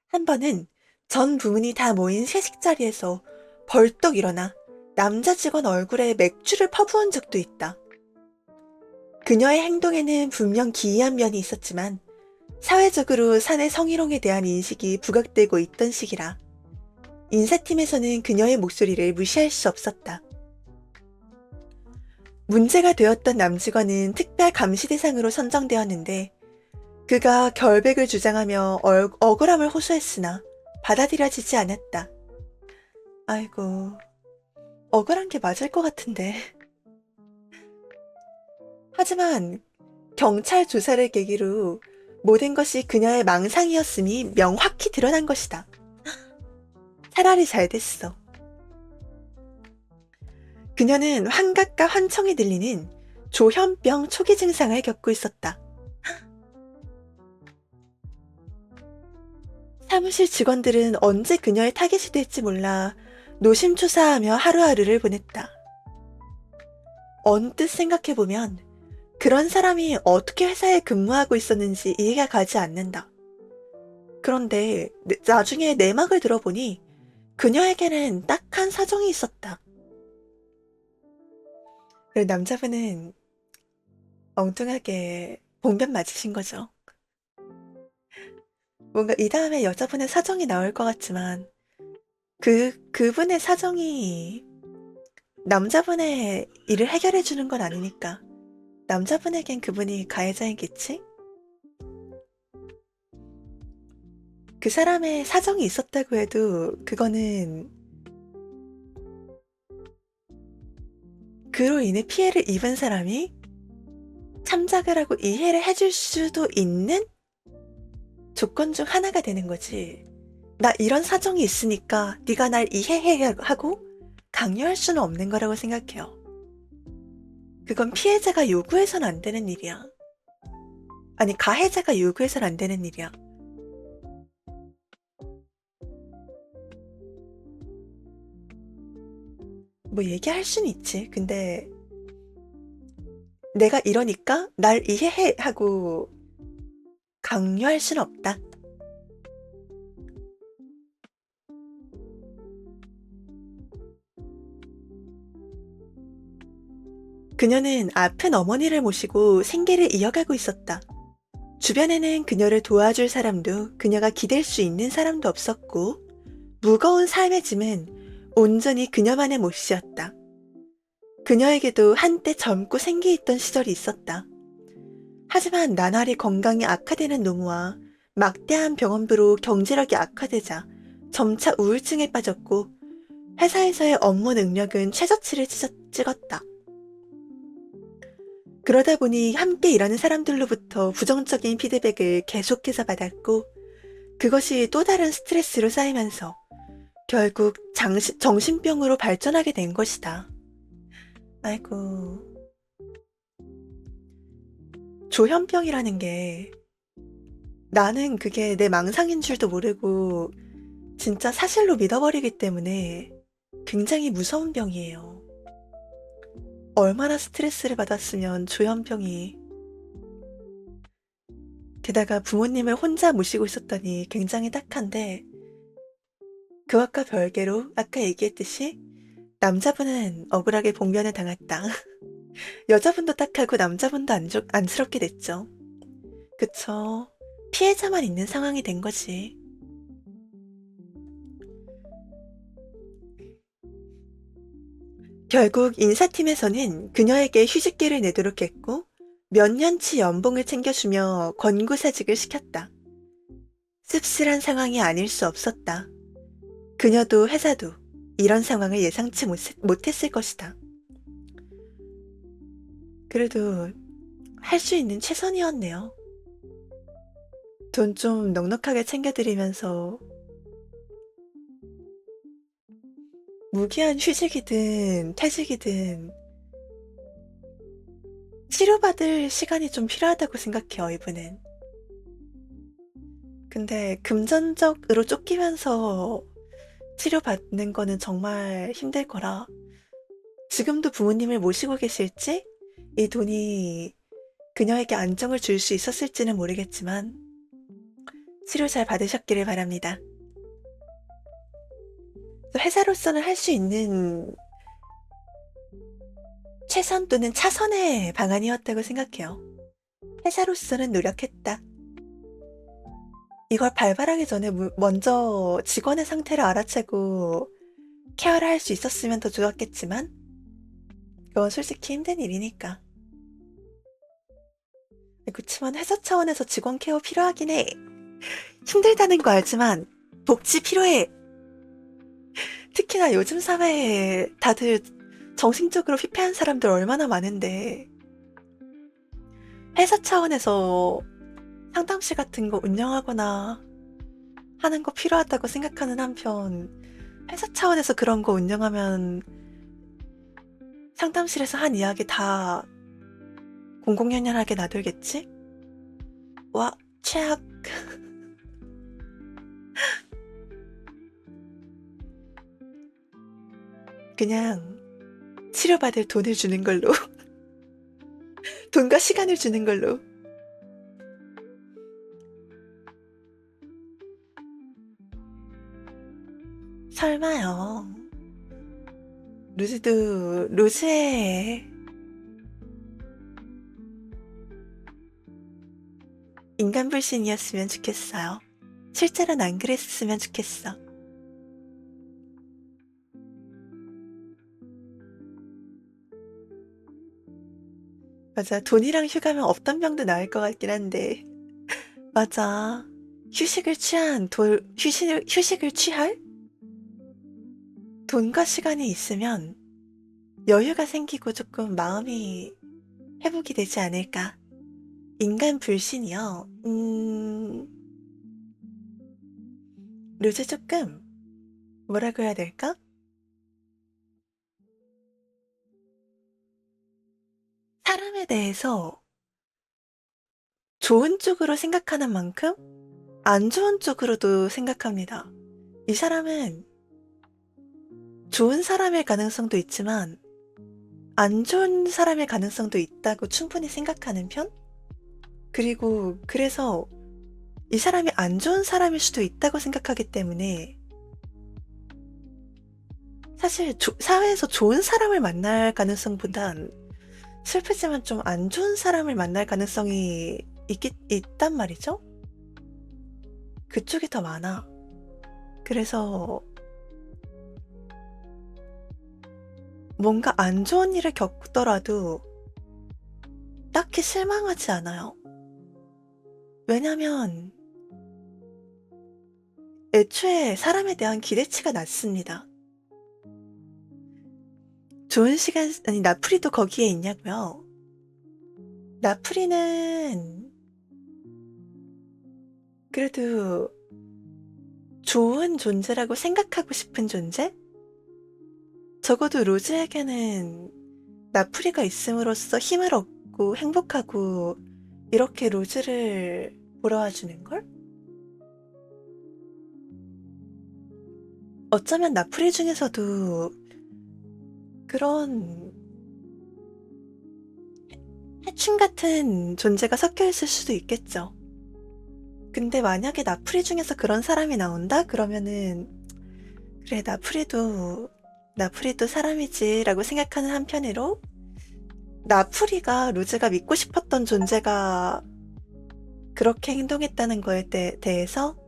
한 번은 전 부문이 다 모인 회식 자리에서 벌떡 일어나 남자 직원 얼굴에 맥주를 퍼부은 적도 있다. 그녀의 행동에는 분명 기이한 면이 있었지만 사회적으로 사내 성희롱에 대한 인식이 부각되고 있던 시기라 인사팀에서는 그녀의 목소리를 무시할 수 없었다. 문제가 되었던 남직원은 특별 감시 대상으로 선정되었는데 그가 결백을 주장하며 억울함을 호소했으나 받아들여지지 않았다. 아이고, 억울한 게 맞을 것 같은데. 하지만 경찰 조사를 계기로 모든 것이 그녀의 망상이었음이 명확히 드러난 것이다. 차라리 잘 됐어. 그녀는 환각과 환청이 들리는 조현병 초기 증상을 겪고 있었다. 사무실 직원들은 언제 그녀의 타겟이 될지 몰라 노심초사하며 하루하루를 보냈다. 언뜻 생각해보면 그런 사람이 어떻게 회사에 근무하고 있었는지 이해가 가지 않는다. 그런데 나중에 내막을 들어보니 그녀에게는 딱한 사정이 있었다. 그리고 남자분은 엉뚱하게 봉변 맞으신 거죠. 뭔가 이 다음에 여자분의 사정이 나올 것 같지만 그분의 사정이 남자분의 일을 해결해 주는 건 아니니까 남자분에겐 그분이 가해자이겠지? 그 사람의 사정이 있었다고 해도 그거는 그로 인해 피해를 입은 사람이 참작을 하고 이해를 해줄 수도 있는 조건 중 하나가 되는 거지. 나 이런 사정이 있으니까 네가 날 이해해 하고 강요할 수는 없는 거라고 생각해요. 그건 피해자가 요구해서는 안 되는 일이야. 아니, 가해자가 요구해서는 안 되는 일이야. 뭐 얘기할 수는 있지. 근데 내가 이러니까 날 이해해 하고 강요할 수는 없다. 그녀는 아픈 어머니를 모시고 생계를 이어가고 있었다. 주변에는 그녀를 도와줄 사람도 그녀가 기댈 수 있는 사람도 없었고 무거운 삶의 짐은 온전히 그녀만의 몫이었다. 그녀에게도 한때 젊고 생기있던 시절이 있었다. 하지만 나날이 건강이 악화되는 노무와 막대한 병원비로 경제력이 악화되자 점차 우울증에 빠졌고 회사에서의 업무 능력은 최저치를 찍었다. 그러다 보니 함께 일하는 사람들로부터 부정적인 피드백을 계속해서 받았고, 그것이 또 다른 스트레스로 쌓이면서 결국 정신병으로 발전하게 된 것이다. 아이고, 조현병이라는 게 나는 그게 내 망상인 줄도 모르고 진짜 사실로 믿어버리기 때문에 굉장히 무서운 병이에요. 얼마나 스트레스를 받았으면 조현병이. 게다가 부모님을 혼자 모시고 있었더니 굉장히 딱한데, 그것과 별개로 아까 얘기했듯이 남자분은 억울하게 봉변을 당했다. 여자분도 딱하고 남자분도 안쓰럽게 됐죠. 그쵸. 피해자만 있는 상황이 된 거지. 결국 인사팀에서는 그녀에게 휴직계를 내도록 했고, 몇 년치 연봉을 챙겨주며 권고사직을 시켰다. 씁쓸한 상황이 아닐 수 없었다. 그녀도 회사도 이런 상황을 예상치 못했을 것이다. 그래도 할 수 있는 최선이었네요. 돈 좀 넉넉하게 챙겨드리면서 무기한 휴직이든 퇴직이든 치료받을 시간이 좀 필요하다고 생각해요, 이분은. 근데 금전적으로 쫓기면서 치료받는 거는 정말 힘들 거라, 지금도 부모님을 모시고 계실지, 이 돈이 그녀에게 안정을 줄 수 있었을지는 모르겠지만 치료 잘 받으셨기를 바랍니다. 회사로서는 할 수 있는 최선 또는 차선의 방안이었다고 생각해요. 회사로서는 노력했다. 이걸 발발하기 전에 먼저 직원의 상태를 알아채고 케어를 할 수 있었으면 더 좋았겠지만, 그건 솔직히 힘든 일이니까. 그치만 회사 차원에서 직원 케어 필요하긴 해. 힘들다는 거 알지만 복지 필요해. 특히나 요즘 사회에 다들 정신적으로 피폐한 사람들 얼마나 많은데, 회사 차원에서 상담실 같은 거 운영하거나 하는 거 필요하다고 생각하는 한편, 회사 차원에서 그런 거 운영하면 상담실에서 한 이야기 다 공공연연하게 놔둘겠지? 와, 최악. 그냥 치료받을 돈을 주는 걸로. 돈과 시간을 주는 걸로. 설마요. 루즈도 루즈해. 인간 불신이었으면 좋겠어요. 실제로는 안 그랬으면 좋겠어. 맞아. 돈이랑 휴가면 없던 병도 나을 것 같긴 한데. 맞아. 휴식을 취할 돈과 시간이 있으면 여유가 생기고 조금 마음이 회복이 되지 않을까. 인간 불신이요. 루즈 조금 뭐라고 해야 될까? 사람에 대해서 좋은 쪽으로 생각하는 만큼 안 좋은 쪽으로도 생각합니다. 이 사람은 좋은 사람일 가능성도 있지만 안 좋은 사람일 가능성도 있다고 충분히 생각하는 편? 그리고 그래서 이 사람이 안 좋은 사람일 수도 있다고 생각하기 때문에, 사실 사회에서 좋은 사람을 만날 가능성보단 슬프지만 좀 안 좋은 사람을 만날 가능성이 있단 말이죠? 그쪽이 더 많아. 그래서 뭔가 안 좋은 일을 겪더라도 딱히 실망하지 않아요. 왜냐면 애초에 사람에 대한 기대치가 낮습니다. 좋은 시간, 아니, 나풀이도 거기에 있냐고요? 나프리는 그래도 좋은 존재라고 생각하고 싶은 존재? 적어도 로즈에게는 나프리가 있음으로써 힘을 얻고 행복하고 이렇게 로즈를 보러 와주는걸? 어쩌면 나프리 중에서도 그런 해충 같은 존재가 섞여 있을 수도 있겠죠. 근데 만약에 나프리 중에서 그런 사람이 나온다? 그러면은 그래 나프리도 사람이지라고 생각하는 한편으로 나프리가 로즈가 믿고 싶었던 존재가 그렇게 행동했다는 거에 대해서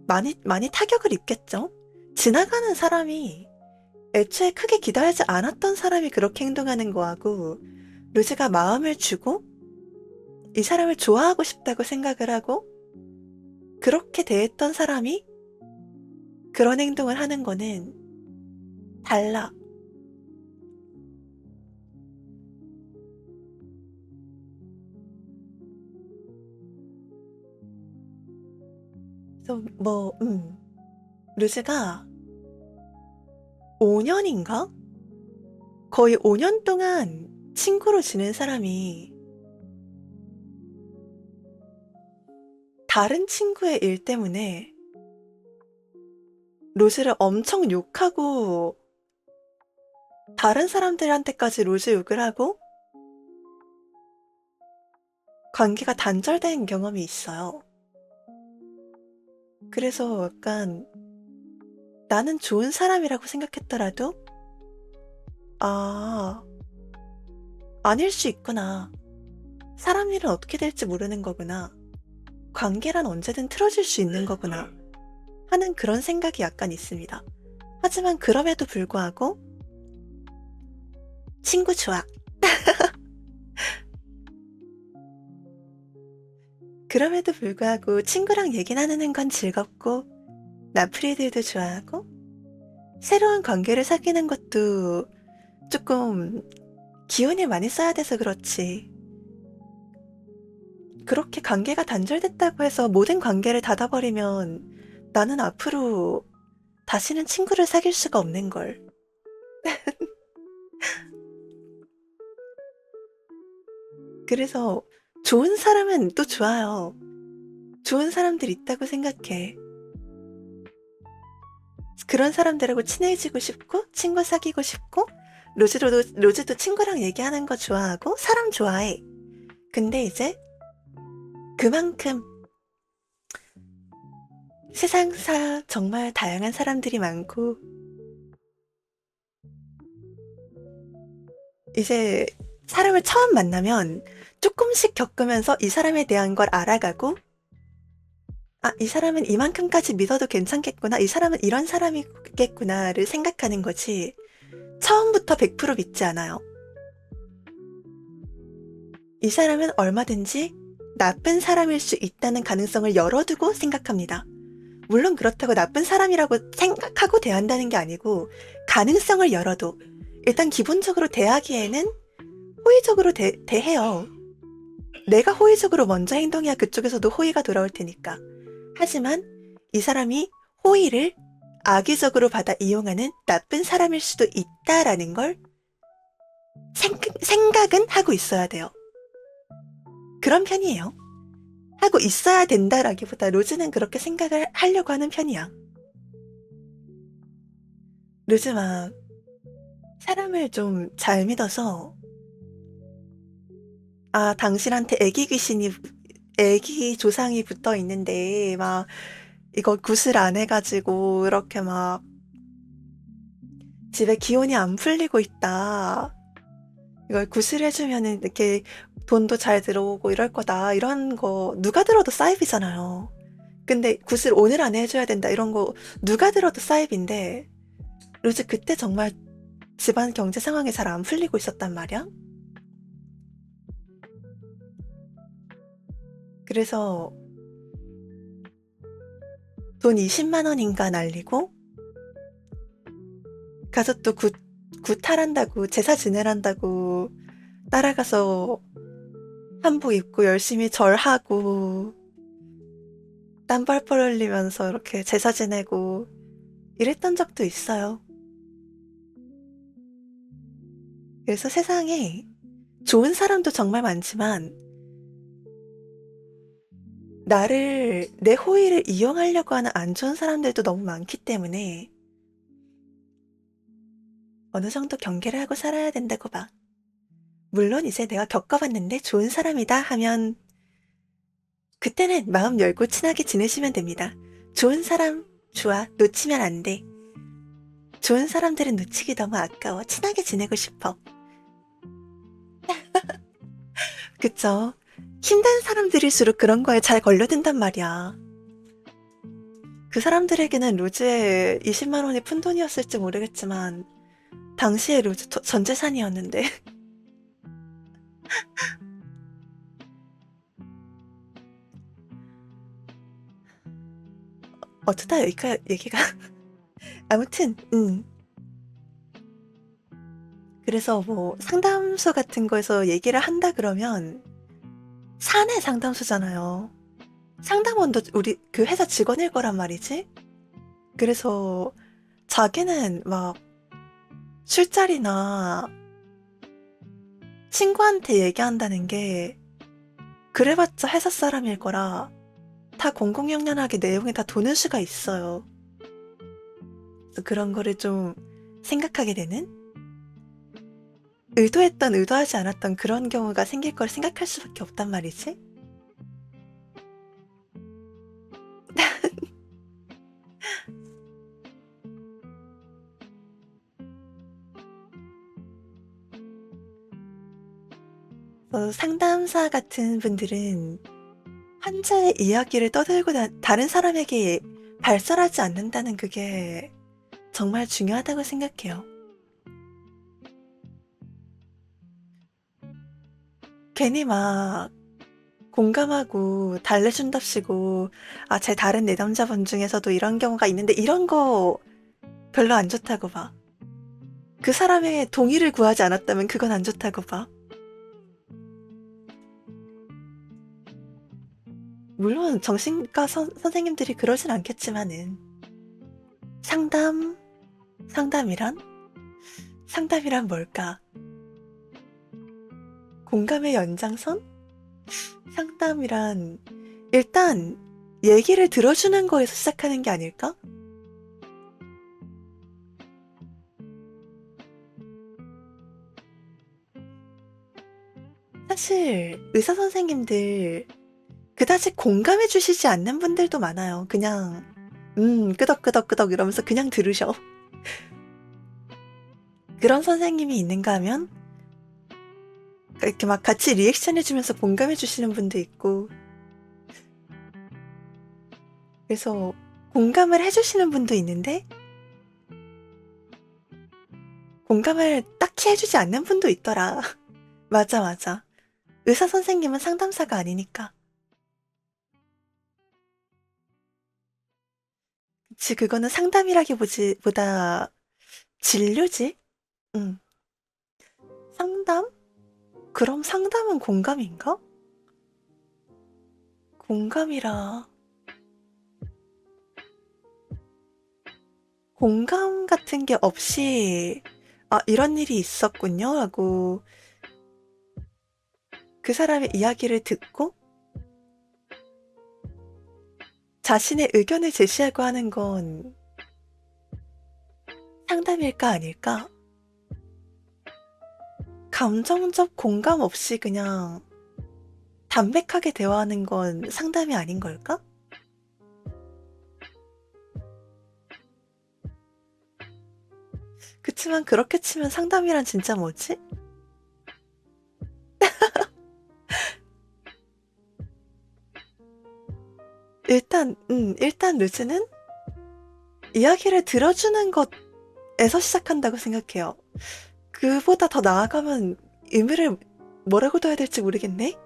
많이 타격을 입겠죠. 지나가는 사람이 애초에 크게 기대하지 않았던 사람이 그렇게 행동하는 거하고 로즈가 마음을 주고 이 사람을 좋아하고 싶다고 생각을 하고 그렇게 대했던 사람이 그런 행동을 하는 거는 달라. 그래서 루즈가 5년인가? 거의 5년 동안 친구로 지낸 사람이 다른 친구의 일 때문에 로즈를 엄청 욕하고 다른 사람들한테까지 로즈 욕을 하고 관계가 단절된 경험이 있어요. 그래서 약간 나는 좋은 사람이라고 생각했더라도 아닐 수 있구나. 사람 일은 어떻게 될지 모르는 거구나. 관계란 언제든 틀어질 수 있는 거구나 하는 그런 생각이 약간 있습니다. 하지만 그럼에도 불구하고 친구 좋아. 그럼에도 불구하고 친구랑 얘기 나누는 건 즐겁고 나프리들도 좋아하고 새로운 관계를 사귀는 것도 조금 기운을 많이 써야 돼서 그렇지. 그렇게 관계가 단절됐다고 해서 모든 관계를 닫아버리면 나는 앞으로 다시는 친구를 사귈 수가 없는 걸. 그래서 좋은 사람은 또 좋아요. 좋은 사람들 있다고 생각해. 그런 사람들하고 친해지고 싶고 친구 사귀고 싶고 로즈도 친구랑 얘기하는 거 좋아하고 사람 좋아해. 근데 이제 그만큼 세상사 정말 다양한 사람들이 많고 이제 사람을 처음 만나면 조금씩 겪으면서 이 사람에 대한 걸 알아가고 이 사람은 이만큼까지 믿어도 괜찮겠구나. 이 사람은 이런 사람이겠구나를 생각하는 거지. 처음부터 100% 믿지 않아요. 이 사람은 얼마든지 나쁜 사람일 수 있다는 가능성을 열어두고 생각합니다. 물론 그렇다고 나쁜 사람이라고 생각하고 대한다는 게 아니고 가능성을 열어도 일단 기본적으로 대하기에는 호의적으로 대해요. 내가 호의적으로 먼저 행동해야 그쪽에서도 호의가 돌아올 테니까. 하지만 이 사람이 호의를 악의적으로 받아 이용하는 나쁜 사람일 수도 있다라는 걸 생각은 하고 있어야 돼요. 그런 편이에요. 하고 있어야 된다라기보다 로즈는 그렇게 생각을 하려고 하는 편이야. 로즈 막 사람을 좀 잘 믿어서 당신한테 애기 조상이 붙어 있는데 막 이거 굿을 안 해가지고 이렇게 막 집에 기운이 안 풀리고 있다. 이걸 굿을 해주면은 이렇게 돈도 잘 들어오고 이럴 거다. 이런 거 누가 들어도 사입이잖아요. 근데 굿을 오늘 안에 해줘야 된다. 이런 거 누가 들어도 사입인데 로즈 그때 정말 집안 경제 상황이 잘 안 풀리고 있었단 말이야. 그래서 돈 20만 원인가 날리고 가서 또 굿탈한다고 제사 지내란다고 따라가서 한복 입고 열심히 절하고 땀 뻘뻘 흘리면서 이렇게 제사 지내고 이랬던 적도 있어요. 그래서 세상에 좋은 사람도 정말 많지만 나를 내 호의를 이용하려고 하는 안 좋은 사람들도 너무 많기 때문에 어느 정도 경계를 하고 살아야 된다고 봐. 물론 이제 내가 겪어봤는데 좋은 사람이다 하면 그때는 마음 열고 친하게 지내시면 됩니다. 좋은 사람 좋아. 놓치면 안 돼. 좋은 사람들은 놓치기 너무 아까워. 친하게 지내고 싶어. 그쵸? 힘든 사람들일수록 그런 거에 잘 걸려든단 말이야. 그 사람들에게는 로즈의 20만 원이 푼돈이었을지 모르겠지만 당시에 로즈 전 재산이었는데 어쩌다 여기가 얘기가 아무튼 그래서 뭐 상담소 같은 거에서 얘기를 한다 그러면 사내 상담소잖아요. 상담원도 우리 그 회사 직원일 거란 말이지. 그래서 자기는 막 술자리나 친구한테 얘기한다는 게 그래봤자 회사 사람일 거라 다 공공연연하게 내용에 다 도는 수가 있어요. 그래서 그런 거를 좀 생각하게 되는? 의도했던 의도하지 않았던 그런 경우가 생길 걸 생각할 수밖에 없단 말이지. 상담사 같은 분들은 환자의 이야기를 떠들고 다른 사람에게 발설하지 않는다는 그게 정말 중요하다고 생각해요. 괜히 막 공감하고 달래준답시고 제 다른 내담자분 중에서도 이런 경우가 있는데 이런 거 별로 안 좋다고 봐. 그 사람의 동의를 구하지 않았다면 그건 안 좋다고 봐. 물론 정신과 선생님들이 그러진 않겠지만은 상담? 상담이란? 상담이란 뭘까? 공감의 연장선? 상담이란 일단 얘기를 들어주는 거에서 시작하는 게 아닐까? 사실 의사 선생님들 그다지 공감해 주시지 않는 분들도 많아요. 그냥 끄덕끄덕끄덕 이러면서 그냥 들으셔. 그런 선생님이 있는가 하면 이렇게 막 같이 리액션 해주면서 공감해 주시는 분도 있고 그래서 공감을 해주시는 분도 있는데 공감을 딱히 해주지 않는 분도 있더라. 맞아, 맞아. 의사 선생님은 상담사가 아니니까. 그치, 그거는 상담이라기보다 진료지? 응. 상담? 그럼 상담은 공감인가? 공감이라. 공감 같은 게 없이, 이런 일이 있었군요. 하고, 그 사람의 이야기를 듣고, 자신의 의견을 제시하고 하는 건 상담일까 아닐까? 감정적 공감 없이 그냥 담백하게 대화하는 건 상담이 아닌 걸까? 그치만 그렇게 치면 상담이란 진짜 뭐지? 일단 루즈는 이야기를 들어주는 것에서 시작한다고 생각해요. 그보다 더 나아가면 의미를 뭐라고 둬야 될지 모르겠네?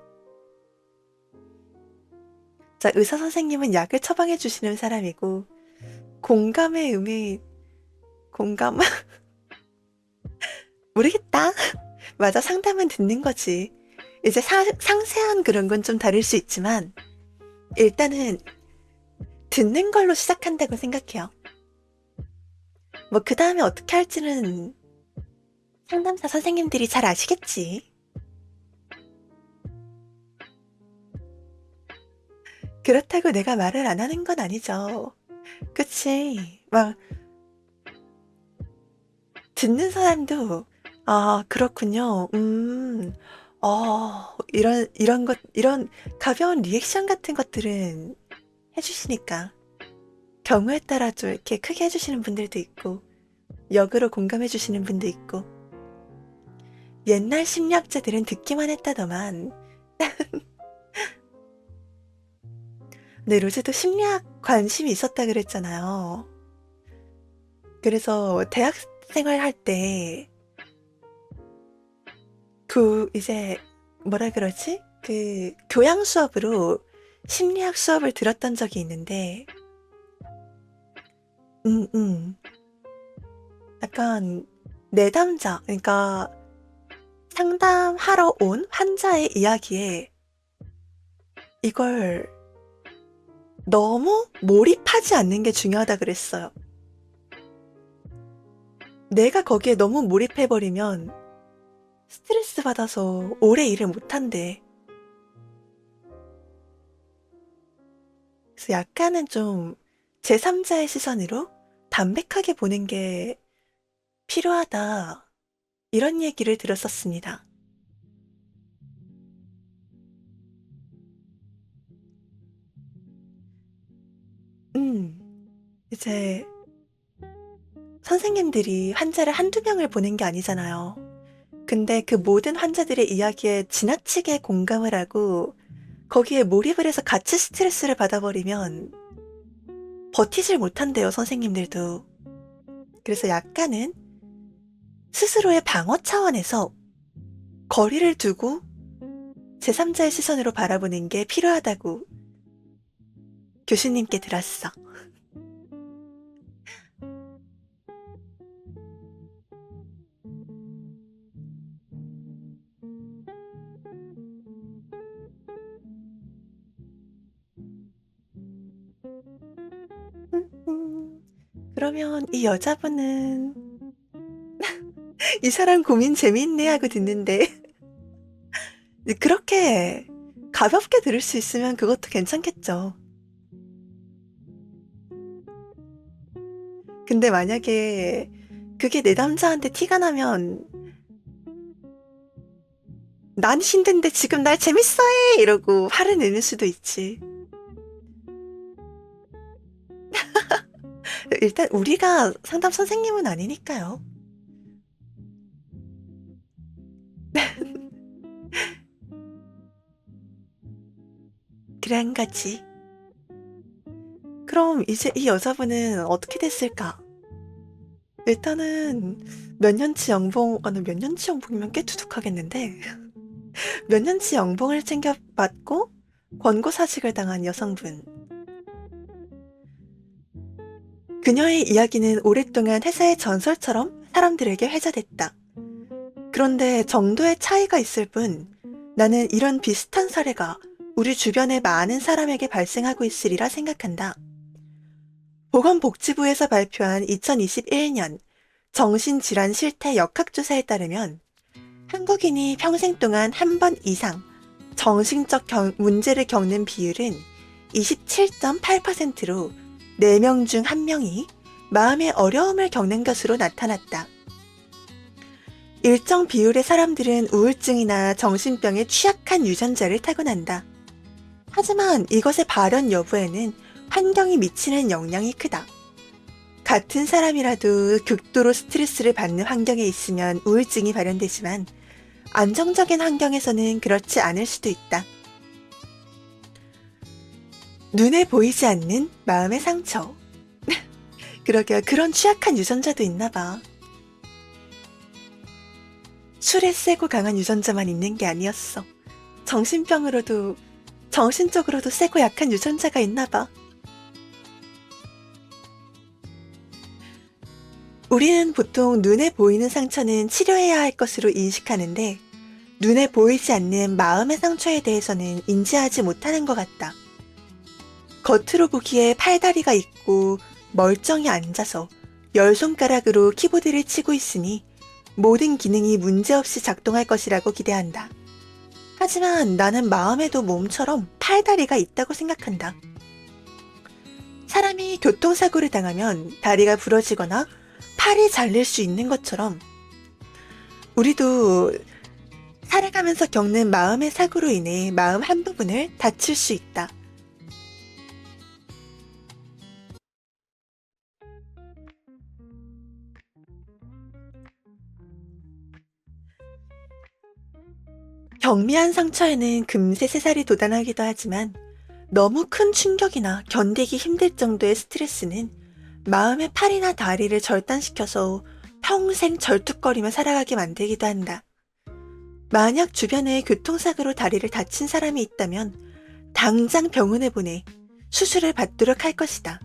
자, 의사 선생님은 약을 처방해 주시는 사람이고, 공감의 의미, 공감? 모르겠다. 맞아, 상담은 듣는 거지. 이제 상세한 그런 건 좀 다를 수 있지만, 일단은 듣는 걸로 시작한다고 생각해요. 뭐, 그 다음에 어떻게 할지는 상담사 선생님들이 잘 아시겠지. 그렇다고 내가 말을 안 하는 건 아니죠. 그치. 막, 듣는 사람도, 아, 그렇군요. 이런 가벼운 리액션 같은 것들은 해주시니까. 경우에 따라 좀 이렇게 크게 해주시는 분들도 있고, 역으로 공감해주시는 분도 있고, 옛날 심리학자들은 듣기만 했다더만, 네, 로즈도 심리학 관심이 있었다 그랬잖아요. 그래서 대학 생활 할 때, 이제, 뭐라 그러지? 교양 수업으로 심리학 수업을 들었던 적이 있는데, 음, 음. 약간, 내담자, 그러니까, 상담하러 온 환자의 이야기에 이걸 너무 몰입하지 않는 게 중요하다 그랬어요. 내가 거기에 너무 몰입해버리면 스트레스 받아서 오래 일을 못한대. 그래서 약간은 좀 제3자의 시선으로 담백하게 보는 게 필요하다. 이런 얘기를 들었었습니다. 이제 선생님들이 환자를 한두 명을 보는 게 아니잖아요. 근데 그 모든 환자들의 이야기에 지나치게 공감을 하고 거기에 몰입을 해서 같이 스트레스를 받아버리면 버티질 못한대요, 선생님들도. 그래서 약간은 스스로의 방어 차원에서 거리를 두고 제3자의 시선으로 바라보는 게 필요하다고 교수님께 들었어. 그러면 이 여자분은 이 사람 고민 재미있네 하고 듣는데 그렇게 가볍게 들을 수 있으면 그것도 괜찮겠죠. 근데 만약에 그게 내 남자한테 티가 나면 난 힘든데 지금 날 재밌어해 이러고 화를 내는 수도 있지. 일단 우리가 상담 선생님은 아니니까요. 그래 한 가지. 그럼 이제 이 여자분은 어떻게 됐을까? 일단은 몇 년치 연봉이면 꽤 두둑하겠는데 몇 년치 연봉을 챙겨받고 권고사직을 당한 여성분. 그녀의 이야기는 오랫동안 회사의 전설처럼 사람들에게 회자됐다. 그런데 정도의 차이가 있을 뿐 나는 이런 비슷한 사례가 우리 주변의 많은 사람에게 발생하고 있으리라 생각한다. 보건복지부에서 발표한 2021년 정신질환 실태 역학조사에 따르면 한국인이 평생 동안 한 번 이상 정신적 문제를 겪는 비율은 27.8%로 4명 중 1명이 마음의 어려움을 겪는 것으로 나타났다. 일정 비율의 사람들은 우울증이나 정신병에 취약한 유전자를 타고난다. 하지만 이것의 발현 여부에는 환경이 미치는 영향이 크다. 같은 사람이라도 극도로 스트레스를 받는 환경에 있으면 우울증이 발현되지만 안정적인 환경에서는 그렇지 않을 수도 있다. 눈에 보이지 않는 마음의 상처. 그러게요. 그런 취약한 유전자도 있나 봐. 술에 세고 강한 유전자만 있는 게 아니었어. 정신병으로도, 정신적으로도 세고 약한 유전자가 있나 봐. 우리는 보통 눈에 보이는 상처는 치료해야 할 것으로 인식하는데 눈에 보이지 않는 마음의 상처에 대해서는 인지하지 못하는 것 같다. 겉으로 보기에 팔다리가 있고 멀쩡히 앉아서 열 손가락으로 키보드를 치고 있으니 모든 기능이 문제없이 작동할 것이라고 기대한다. 하지만 나는 마음에도 몸처럼 팔다리가 있다고 생각한다. 사람이 교통사고를 당하면 다리가 부러지거나 팔이 잘릴 수 있는 것처럼 우리도 살아가면서 겪는 마음의 사고로 인해 마음 한 부분을 다칠 수 있다. 경미한 상처에는 금세 새살이 돋아나기도 하지만 너무 큰 충격이나 견디기 힘들 정도의 스트레스는 마음의 팔이나 다리를 절단시켜서 평생 절뚝거리며 살아가게 만들기도 한다. 만약 주변에 교통사고로 다리를 다친 사람이 있다면 당장 병원에 보내 수술을 받도록 할 것이다.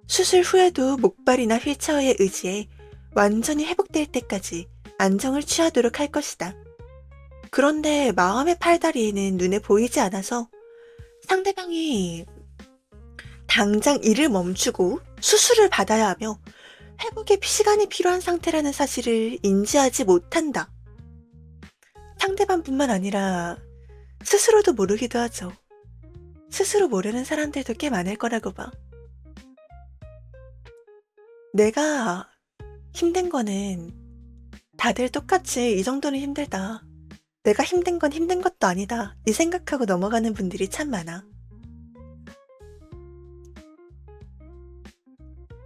수술 후에도 목발이나 휠체어에 의지해 완전히 회복될 때까지 안정을 취하도록 할 것이다. 그런데 마음의 팔다리에는 눈에 보이지 않아서 상대방이 당장 일을 멈추고 수술을 받아야 하며 회복에 시간이 필요한 상태라는 사실을 인지하지 못한다. 상대방뿐만 아니라 스스로도 모르기도 하죠. 스스로 모르는 사람들도 꽤 많을 거라고 봐. 내가 힘든 거는 다들 똑같이 이 정도는 힘들다. 내가 힘든 건 힘든 것도 아니다. 이 생각하고 넘어가는 분들이 참 많아.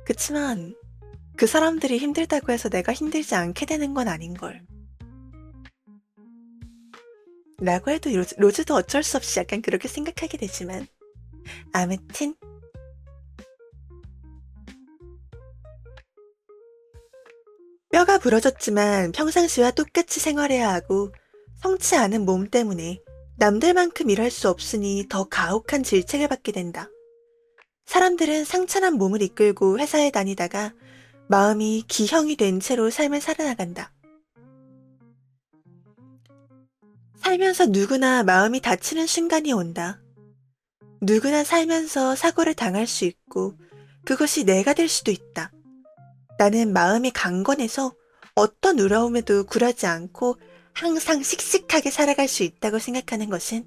그치만 그 사람들이 힘들다고 해서 내가 힘들지 않게 되는 건 아닌걸. 라고 해도 로즈도 어쩔 수 없이 약간 그렇게 생각하게 되지만 아무튼 뼈가 부러졌지만 평상시와 똑같이 생활해야 하고 성치 않은 몸 때문에 남들만큼 일할 수 없으니 더 가혹한 질책을 받게 된다. 사람들은 상처난 몸을 이끌고 회사에 다니다가 마음이 기형이 된 채로 삶을 살아나간다. 살면서 누구나 마음이 다치는 순간이 온다. 누구나 살면서 사고를 당할 수 있고 그것이 내가 될 수도 있다. 나는 마음이 강건해서 어떤 어려움에도 굴하지 않고 항상 씩씩하게 살아갈 수 있다고 생각하는 것은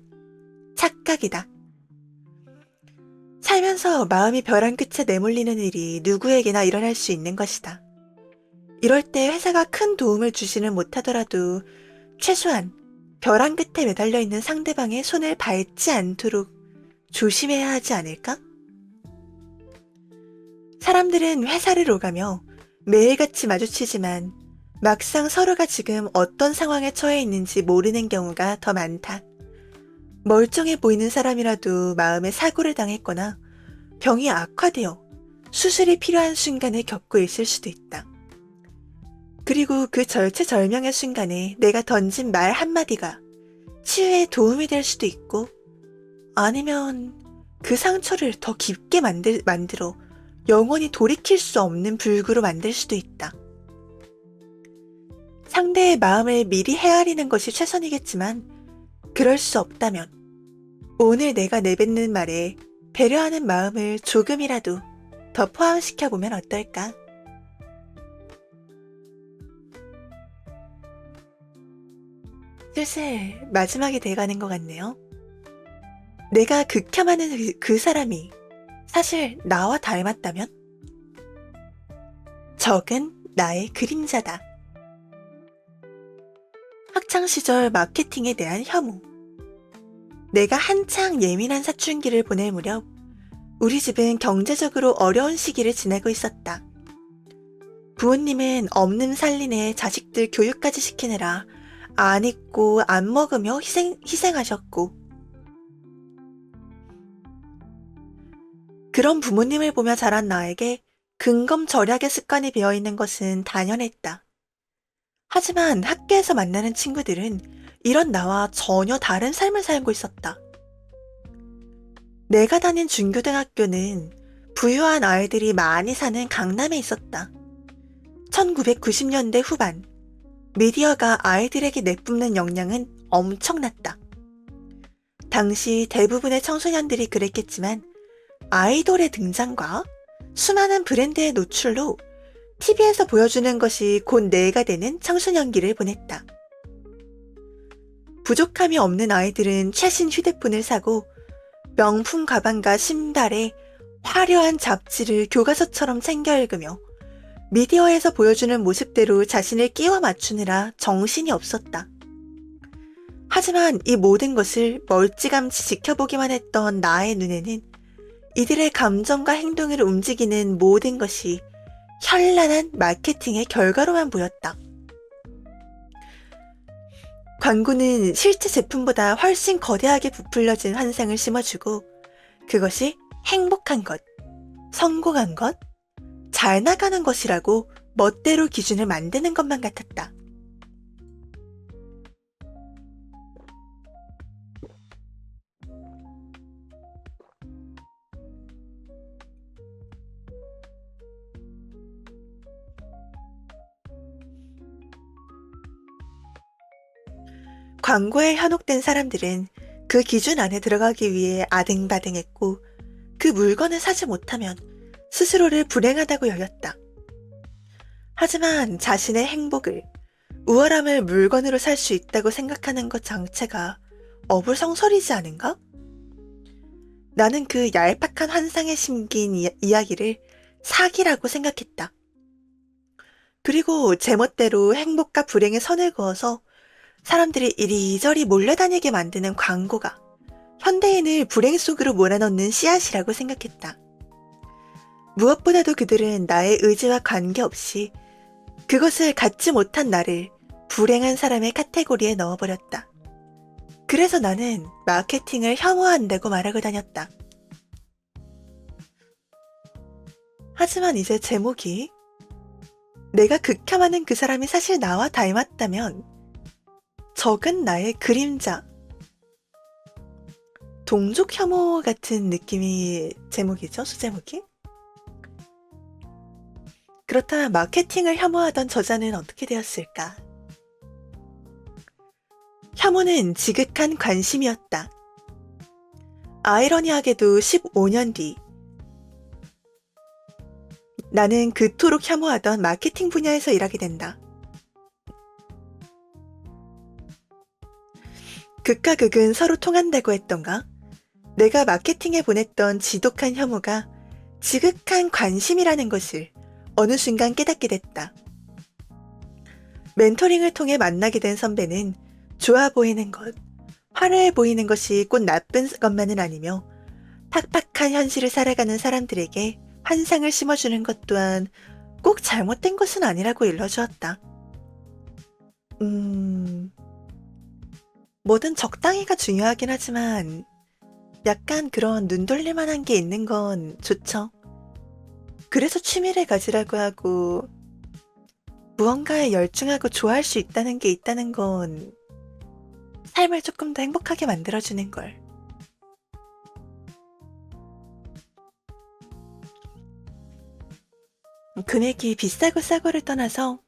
착각이다. 살면서 마음이 벼랑 끝에 내몰리는 일이 누구에게나 일어날 수 있는 것이다. 이럴 때 회사가 큰 도움을 주지는 못하더라도 최소한 벼랑 끝에 매달려 있는 상대방의 손을 밟지 않도록 조심해야 하지 않을까? 사람들은 회사를 오가며 매일같이 마주치지만 막상 서로가 지금 어떤 상황에 처해 있는지 모르는 경우가 더 많다. 멀쩡해 보이는 사람이라도 마음에 사고를 당했거나 병이 악화되어 수술이 필요한 순간을 겪고 있을 수도 있다. 그리고 그 절체절명의 순간에 내가 던진 말 한마디가 치유에 도움이 될 수도 있고 아니면 그 상처를 더 깊게 만들어 영원히 돌이킬 수 없는 불구로 만들 수도 있다. 상대의 마음을 미리 헤아리는 것이 최선이겠지만 그럴 수 없다면 오늘 내가 내뱉는 말에 배려하는 마음을 조금이라도 더 포함시켜보면 어떨까? 슬슬 마지막이 돼가는 것 같네요. 내가 극혐하는 그 사람이 사실 나와 닮았다면? 적은 나의 그림자다. 학창시절 마케팅에 대한 혐오. 내가 한창 예민한 사춘기를 보낼 무렵 우리 집은 경제적으로 어려운 시기를 지내고 있었다. 부모님은 없는 살림에 자식들 교육까지 시키느라 안 입고 안 먹으며 희생하셨고 그런 부모님을 보며 자란 나에게 근검절약의 습관이 배어있는 것은 당연했다. 하지만 학교에서 만나는 친구들은 이런 나와 전혀 다른 삶을 살고 있었다. 내가 다닌 중고등학교는 부유한 아이들이 많이 사는 강남에 있었다. 1990년대 후반, 미디어가 아이들에게 내뿜는 영향은 엄청났다. 당시 대부분의 청소년들이 그랬겠지만 아이돌의 등장과 수많은 브랜드의 노출로 TV에서 보여주는 것이 곧 내가 되는 청소년기를 보냈다. 부족함이 없는 아이들은 최신 휴대폰을 사고 명품 가방과 신발에 화려한 잡지를 교과서처럼 챙겨 읽으며 미디어에서 보여주는 모습대로 자신을 끼워 맞추느라 정신이 없었다. 하지만 이 모든 것을 멀찌감치 지켜보기만 했던 나의 눈에는 이들의 감정과 행동을 움직이는 모든 것이 현란한 마케팅의 결과로만 보였다. 광고는 실제 제품보다 훨씬 거대하게 부풀려진 환상을 심어주고 그것이 행복한 것, 성공한 것, 잘 나가는 것이라고 멋대로 기준을 만드는 것만 같았다. 광고에 현혹된 사람들은 그 기준 안에 들어가기 위해 아등바등했고 그 물건을 사지 못하면 스스로를 불행하다고 여겼다. 하지만 자신의 행복을, 우월함을 물건으로 살 수 있다고 생각하는 것 자체가 어불성설이지 않은가? 나는 그 얄팍한 환상에 심긴 이야기를 사기라고 생각했다. 그리고 제멋대로 행복과 불행의 선을 그어서 사람들이 이리저리 몰려다니게 만드는 광고가 현대인을 불행 속으로 몰아넣는 씨앗이라고 생각했다. 무엇보다도 그들은 나의 의지와 관계없이 그것을 갖지 못한 나를 불행한 사람의 카테고리에 넣어버렸다. 그래서 나는 마케팅을 혐오한다고 말하고 다녔다. 하지만 이제 제목이 내가 극혐하는 그 사람이 사실 나와 닮았다면 적은 나의 그림자, 동족 혐오 같은 느낌이 제목이죠, 수제목이? 그렇다면 마케팅을 혐오하던 저자는 어떻게 되었을까? 혐오는 지극한 관심이었다. 아이러니하게도 15년 뒤 나는 그토록 혐오하던 마케팅 분야에서 일하게 된다. 극과 극은 서로 통한다고 했던가? 내가 마케팅에 보냈던 지독한 혐오가 지극한 관심이라는 것을 어느 순간 깨닫게 됐다. 멘토링을 통해 만나게 된 선배는 좋아 보이는 것, 화려해 보이는 것이 꼭 나쁜 것만은 아니며 팍팍한 현실을 살아가는 사람들에게 환상을 심어주는 것 또한 꼭 잘못된 것은 아니라고 일러주었다. 뭐든 적당히가 중요하긴 하지만 약간 그런 눈 돌릴 만한 게 있는 건 좋죠. 그래서 취미를 가지라고 하고 무언가에 열중하고 좋아할 수 있다는 게 있다는 건 삶을 조금 더 행복하게 만들어주는 걸. 금액이 비싸고 싸고를 떠나서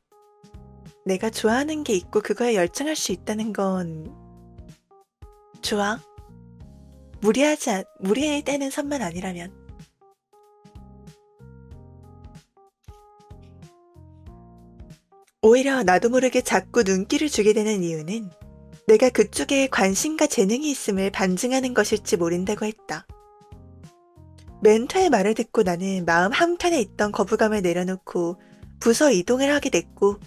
내가 좋아하는 게 있고 그거에 열중할 수 있다는 건 좋아. 무리에 떼는 선만 아니라면. 오히려 나도 모르게 자꾸 눈길을 주게 되는 이유는 내가 그쪽에 관심과 재능이 있음을 반증하는 것일지 모른다고 했다. 멘토의 말을 듣고 나는 마음 한켠에 있던 거부감을 내려놓고 부서 이동을 하게 됐고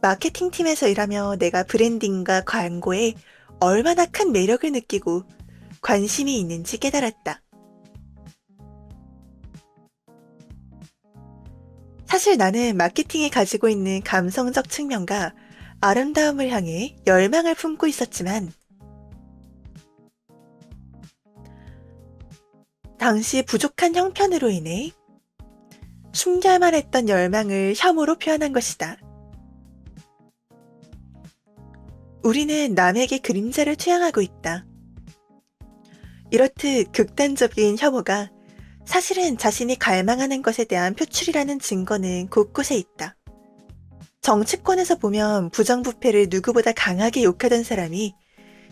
마케팅팀에서 일하며 내가 브랜딩과 광고에 얼마나 큰 매력을 느끼고 관심이 있는지 깨달았다. 사실 나는 마케팅이 가지고 있는 감성적 측면과 아름다움을 향해 열망을 품고 있었지만 당시 부족한 형편으로 인해 숨겨야만 했던 열망을 혐오로 표현한 것이다. 우리는 남에게 그림자를 투영하고 있다. 이렇듯 극단적인 혐오가 사실은 자신이 갈망하는 것에 대한 표출이라는 증거는 곳곳에 있다. 정치권에서 보면 부정부패를 누구보다 강하게 욕하던 사람이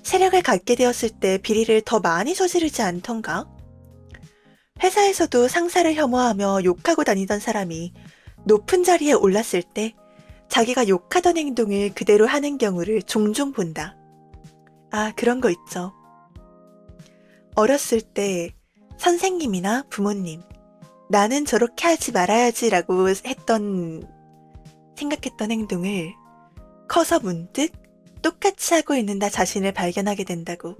세력을 갖게 되었을 때 비리를 더 많이 저지르지 않던가? 회사에서도 상사를 혐오하며 욕하고 다니던 사람이 높은 자리에 올랐을 때 자기가 욕하던 행동을 그대로 하는 경우를 종종 본다. 아, 그런 거 있죠. 어렸을 때 선생님이나 부모님, 나는 저렇게 하지 말아야지라고 생각했던 행동을 커서 문득 똑같이 하고 있는 나 자신을 발견하게 된다고.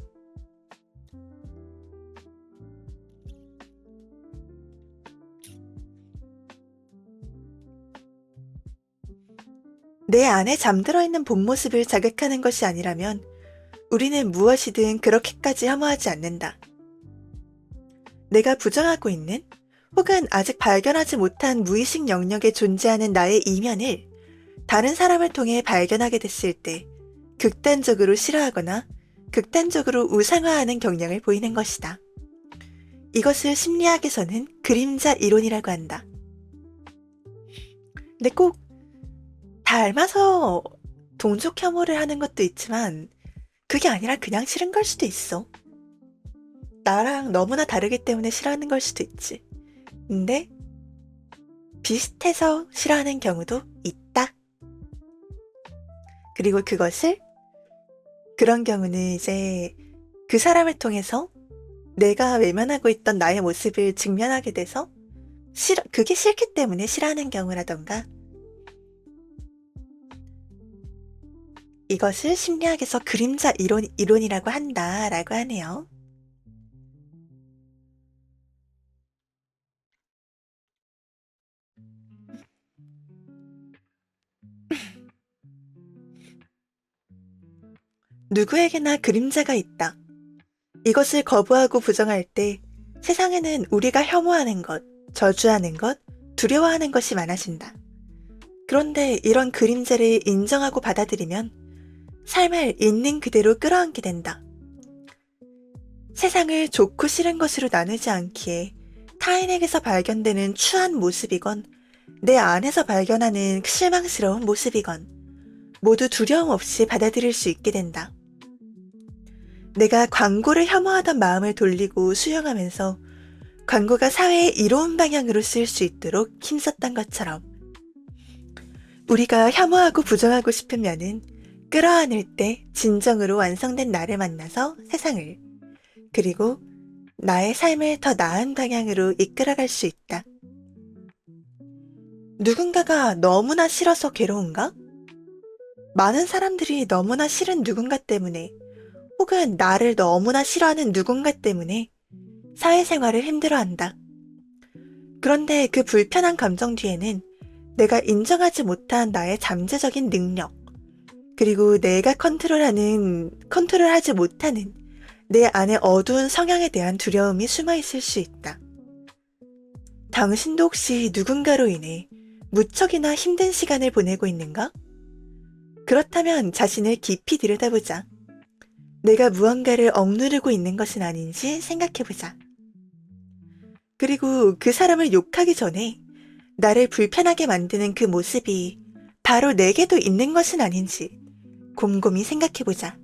내 안에 잠들어 있는 본 모습을 자극하는 것이 아니라면 우리는 무엇이든 그렇게까지 혐오하지 않는다. 내가 부정하고 있는 혹은 아직 발견하지 못한 무의식 영역에 존재하는 나의 이면을 다른 사람을 통해 발견하게 됐을 때 극단적으로 싫어하거나 극단적으로 우상화하는 경향을 보이는 것이다. 이것을 심리학에서는 그림자 이론이라고 한다. 근데 꼭 닮아서 동족 혐오를 하는 것도 있지만 그게 아니라 그냥 싫은 걸 수도 있어. 나랑 너무나 다르기 때문에 싫어하는 걸 수도 있지. 근데 비슷해서 싫어하는 경우도 있다. 그리고 그런 경우는 이제 그 사람을 통해서 내가 외면하고 있던 나의 모습을 직면하게 돼서 그게 싫기 때문에 싫어하는 경우라던가, 이것을 심리학에서 그림자 이론이라고 한다라고 하네요. 누구에게나 그림자가 있다. 이것을 거부하고 부정할 때 세상에는 우리가 혐오하는 것, 저주하는 것, 두려워하는 것이 많아진다. 그런데 이런 그림자를 인정하고 받아들이면 삶을 있는 그대로 끌어안게 된다. 세상을 좋고 싫은 것으로 나누지 않기에 타인에게서 발견되는 추한 모습이건 내 안에서 발견하는 실망스러운 모습이건 모두 두려움 없이 받아들일 수 있게 된다. 내가 광고를 혐오하던 마음을 돌리고 수용하면서 광고가 사회의 이로운 방향으로 쓰일 수 있도록 힘썼던 것처럼 우리가 혐오하고 부정하고 싶으면은 끌어안을 때 진정으로 완성된 나를 만나서 세상을, 그리고 나의 삶을 더 나은 방향으로 이끌어갈 수 있다. 누군가가 너무나 싫어서 괴로운가? 많은 사람들이 너무나 싫은 누군가 때문에 혹은 나를 너무나 싫어하는 누군가 때문에 사회생활을 힘들어한다. 그런데 그 불편한 감정 뒤에는 내가 인정하지 못한 나의 잠재적인 능력, 그리고 내가 컨트롤하지 못하는 내 안의 어두운 성향에 대한 두려움이 숨어 있을 수 있다. 당신도 혹시 누군가로 인해 무척이나 힘든 시간을 보내고 있는가? 그렇다면 자신을 깊이 들여다보자. 내가 무언가를 억누르고 있는 것은 아닌지 생각해보자. 그리고 그 사람을 욕하기 전에 나를 불편하게 만드는 그 모습이 바로 내게도 있는 것은 아닌지 곰곰이 생각해보자.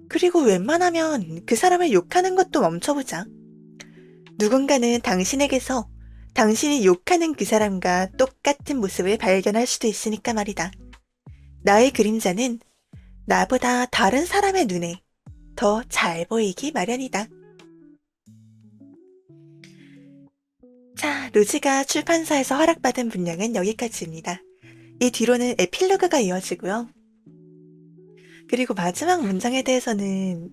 그리고 웬만하면 그 사람을 욕하는 것도 멈춰보자. 누군가는 당신에게서 당신이 욕하는 그 사람과 똑같은 모습을 발견할 수도 있으니까 말이다. 나의 그림자는 나보다 다른 사람의 눈에 더 잘 보이기 마련이다. 자, 루지가 출판사에서 허락받은 분량은 여기까지입니다. 이 뒤로는 에필로그가 이어지고요. 그리고 마지막 문장에 대해서는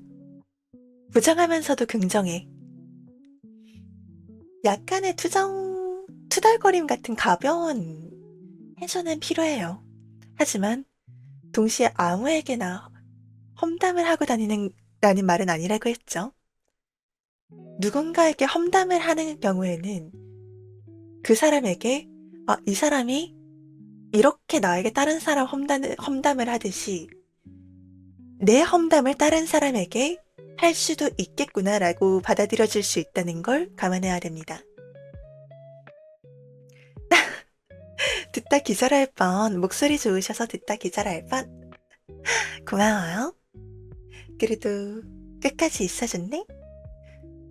부정하면서도 긍정해. 약간의 투덜거림 같은 가벼운 해소는 필요해요. 하지만 동시에 아무에게나 험담을 하고 다니는 말은 아니라고 했죠. 누군가에게 험담을 하는 경우에는 그 사람에게 이 사람이 이렇게 나에게 다른 사람 험담을 하듯이 내 험담을 다른 사람에게 할 수도 있겠구나라고 받아들여질 수 있다는 걸 감안해야 됩니다. 듣다 기절할 뻔. 목소리 좋으셔서 듣다 기절할 뻔. 고마워요. 그래도 끝까지 있어줬네?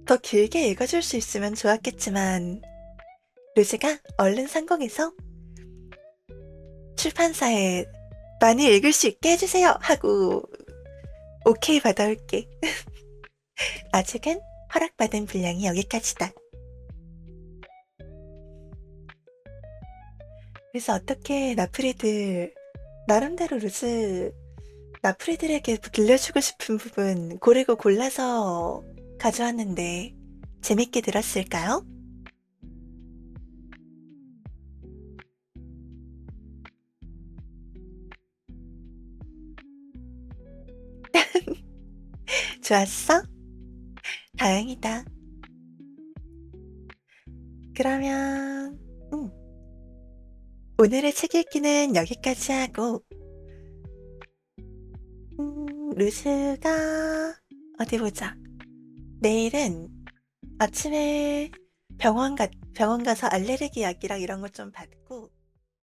더 길게 읽어줄 수 있으면 좋았겠지만, 루즈가 얼른 성공해서 출판사에 많이 읽을 수 있게 해주세요 하고 오케이 받아올게. 아직은 허락받은 분량이 여기까지다. 그래서 어떻게 나프리들 나름대로 루즈 나프리들에게 들려주고 싶은 부분 고르고 골라서 가져왔는데 재밌게 들었을까요? 좋았어? 다행이다. 그러면 오늘의 책 읽기는 여기까지 하고 루스가 어디 보자. 내일은 아침에 병원 가서 알레르기 약이랑 이런 거 좀 받고